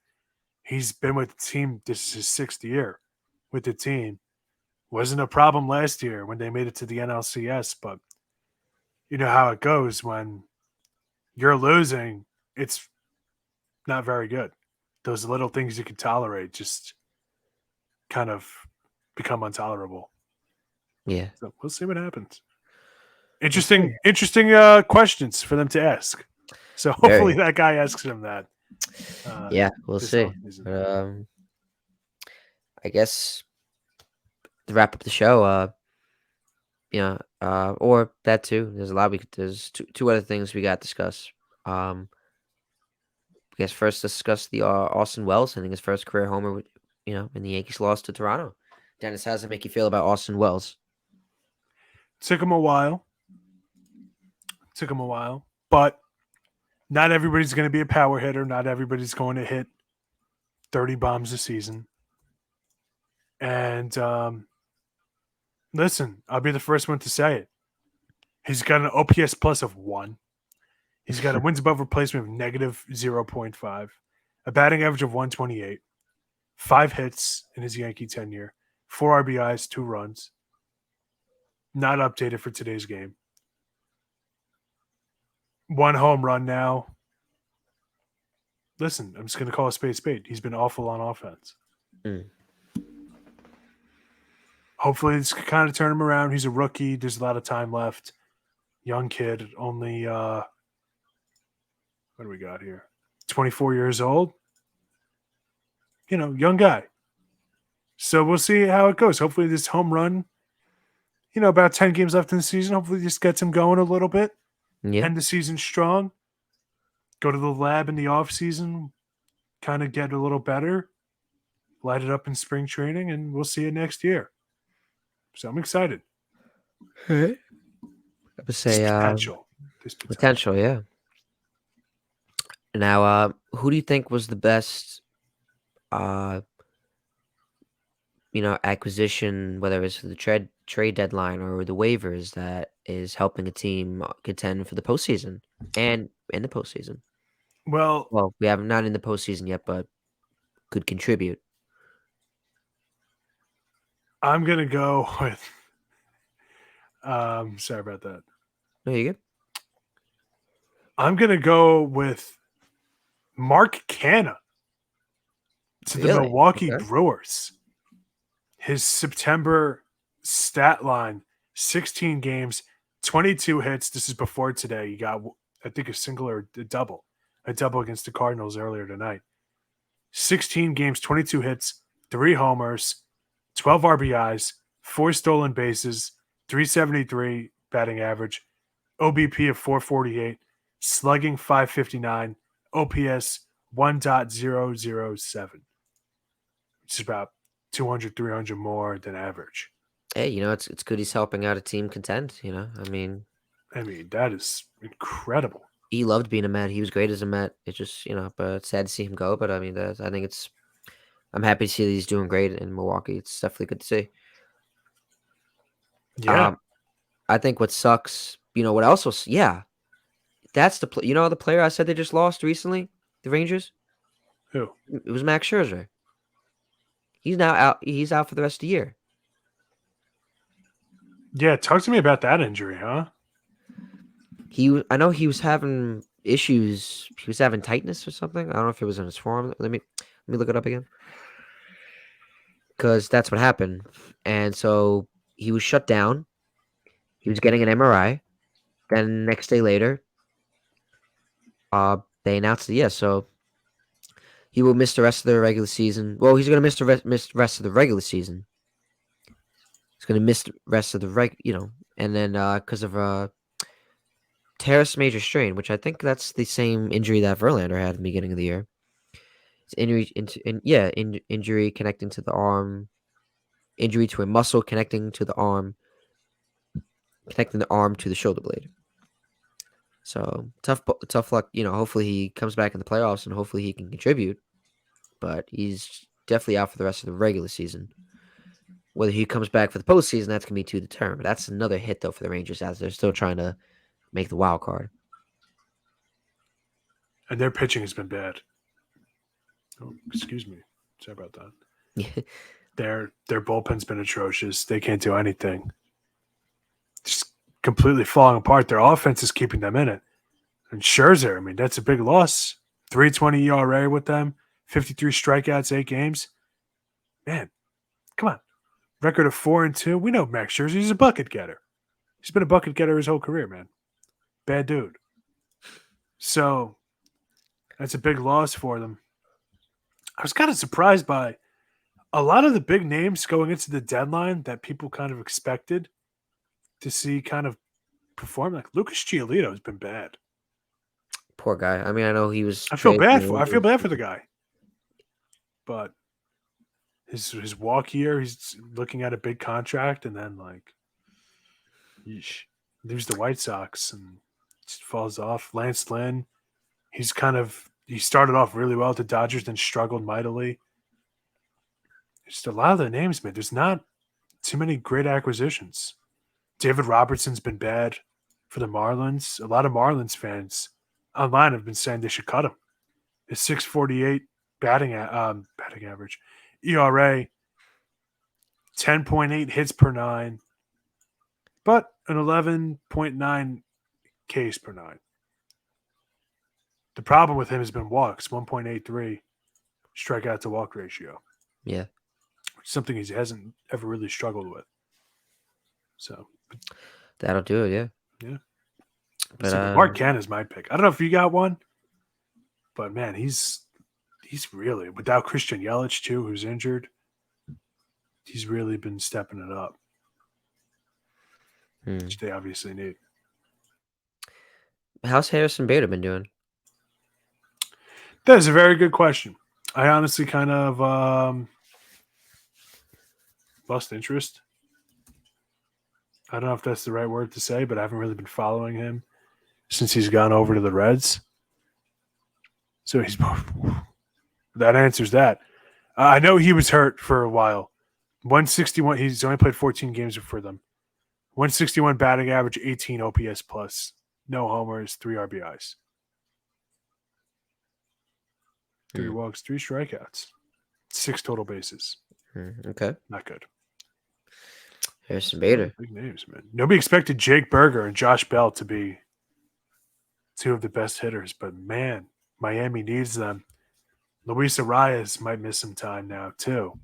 he's been with the team. This is his 6th year with the team. Wasn't a problem last year when they made it to the NLCS, but you know how it goes when you're losing, it's not very good. Those little things you can tolerate just kind of become intolerable. Yeah. So we'll see what happens. We'll see. Interesting questions for them to ask. So hopefully Very. that guy asks them that uh, Yeah. We'll this see. offseason. But I guess to wrap up the show, or that too. There's a lot there's two other things we got to discuss. I guess first discuss the Austin Wells. I think his first career homer, in the Yankees loss to Toronto. Dennis, how does it make you feel about Austin Wells? Took him a while. Took him a while, but not everybody's going to be a power hitter. Not everybody's going to hit 30 bombs a season. And listen, I'll be the first one to say it. He's got an OPS plus of 1. He's got a wins above replacement of negative 0.5, a batting average of 128, 5 hits in his Yankee tenure, 4 RBIs, 2 runs. Not updated for today's game. 1 home run now. Listen, I'm just going to call a spade spade. He's been awful on offense. Mm. Hopefully, this can kind of turn him around. He's a rookie. There's a lot of time left. Young kid, only, what do we got here? 24 years old. Young guy. So we'll see how it goes. Hopefully, this home run, about 10 games left in the season. Hopefully, this gets him going a little bit. Yeah. End the season strong. Go to the lab in the off season. Kind of get a little better. Light it up in spring training, and we'll see you next year. So I'm excited. I would say Potential. There's potential, yeah. Now, who do you think was the best, acquisition, whether it's for the trade deadline or the waivers, that is helping a team contend for the postseason and in the postseason? Well, Well, we have not in the postseason yet, but could contribute. I'm gonna go with. Sorry about that. No, you good? I'm gonna go with Mark Canha to the Really? Milwaukee Okay. Brewers. His September stat line: 16 games, 22 hits. This is before today. You got, I think, a single or a double against the Cardinals earlier tonight. 16 games, 22 hits, 3 homers, 12 RBIs, 4 stolen bases, 373 batting average, OBP of 448, slugging 559, OPS 1.007, which is about 200, 300 more than average. Hey, it's good he's helping out a team contend. I mean, that is incredible. He loved being a Met. He was great as a Met. It's just but it's sad to see him go. But I mean, I think I'm happy to see that he's doing great in Milwaukee. It's definitely good to see. Yeah. I think what sucks, what else was, yeah, that's the player I said they just lost recently, the Rangers. Who? It was Max Scherzer. He's now out. He's out for the rest of the year. Yeah, talk to me about that injury, huh? I know he was having issues. He was having tightness or something. I don't know if it was in his forearm. Let me look it up again, because that's what happened. And so he was shut down. He was getting an MRI. Then next day later, they announced it. Yeah, so he will miss the rest of the regular season. Well, he's going to miss the rest of the regular season. He's going to miss the rest of the and then because of teres major strain, which I think that's the same injury that Verlander had at the beginning of the year. It's injury connecting to the arm, injury to a muscle connecting to the arm, connecting the arm to the shoulder blade. So tough luck. Hopefully he comes back in the playoffs and hopefully he can contribute. But he's definitely out for the rest of the regular season. Whether he comes back for the postseason, that's gonna be to determine. But that's another hit though for the Rangers as they're still trying to make the wild card. And their pitching has been bad. Oh, excuse me. Sorry about that. Their bullpen's been atrocious. They can't do anything. Just completely falling apart. Their offense is keeping them in it. And Scherzer, I mean, that's a big loss. 3.20 ERA with them, 53 strikeouts, 8 games. Man, come on. Record of 4-2. We know Max Scherzer. He's a bucket getter. He's been a bucket getter his whole career, man. Bad dude. So that's a big loss for them. I was kind of surprised by a lot of the big names going into the deadline that people kind of expected to see kind of perform. Like Lucas Giolito has been bad. Poor guy. I mean, I know he was. I feel bad for the guy, but his walk year, he's looking at a big contract, and then yeesh, leaves the White Sox and just falls off. Lance Lynn, he started off really well at the Dodgers, then struggled mightily. Just a lot of the names, man. There's not too many great acquisitions. David Robertson's been bad for the Marlins. A lot of Marlins fans online have been saying they should cut him. His 6.48 batting average, ERA, 10.8 hits per 9, but an 11.9 Ks per 9. The problem with him has been walks, 1.83 strikeout to walk ratio. Yeah. Something he hasn't ever really struggled with. So that'll do it, yeah. Yeah. But Mark Canha is my pick. I don't know if you got one, but man, he's really, without Christian Yelich too, who's injured, he's really been stepping it up, which they obviously need. How's Harrison Bader been doing? That is a very good question. I honestly kind of lost interest. I don't know if that's the right word to say, but I haven't really been following him since he's gone over to the Reds. So that answers that. I know he was hurt for a while. 161. He's only played 14 games for them. 161 batting average, 18 OPS plus, no homers, 3 RBIs, 3 walks, 3 strikeouts, 6 total bases. Okay, not good. Harrison Bader, big names, man. Nobody expected Jake Berger and Josh Bell to be 2 of the best hitters, but man, Miami needs them. Luis Arias might miss some time now too.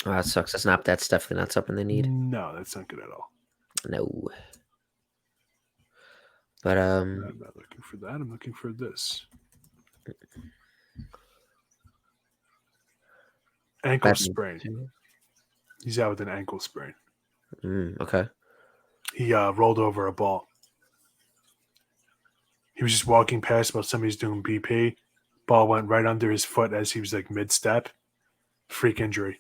Oh, that sucks. That's definitely not something they need. No, that's not good at all. No. But I'm not looking for that. I'm looking for this. Ankle sprain. He's out with an ankle sprain. Okay. He rolled over a ball. He was just walking past while somebody's doing BP. Ball went right under his foot as he was like mid-step. Freak injury.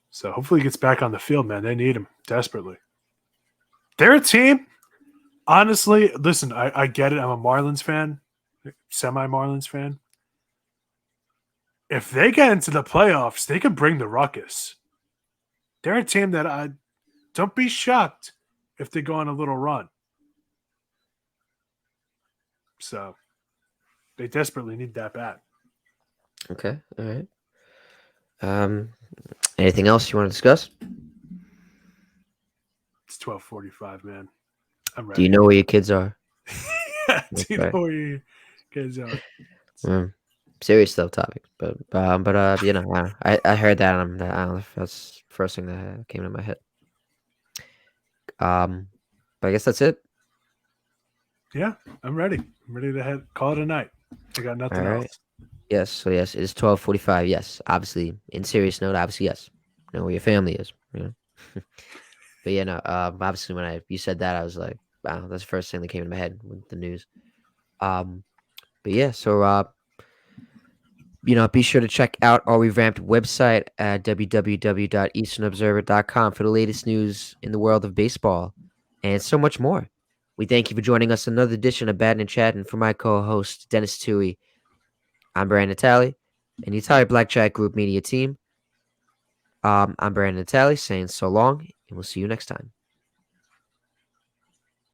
So hopefully he gets back on the field, man. They need him desperately. They're a team. Honestly, listen, I get it. I'm a Marlins fan, semi-Marlins fan. If they get into the playoffs, they could bring the ruckus. They're a team that I don't be shocked if they go on a little run. So they desperately need that bat. Okay. All right. Anything else you want to discuss? It's 12:45, man. I'm ready. Do you know where your kids are? Do you know where your kids are? Serious though topic, but you know, I heard that and I don't know if that's the first thing that came to my head. But I guess that's it. Yeah, I'm ready. I'm ready to call it a night. I got nothing else. Yes, so yes, it is 12:45. Yes, obviously, in serious note, obviously, yes. You know where your family is, you know. But yeah, no, obviously when you said that, I was like, wow, that's the first thing that came to my head with the news. But yeah, so you know, be sure to check out our revamped website at www.easternobserver.com for the latest news in the world of baseball and so much more. We thank you for joining us in another edition of Battin and Chattin. For my co-host Denis Tuohy, I'm Brandon Natale, and the entire Blackjack Group media team. I'm Brandon Natale saying so long, and we'll see you next time.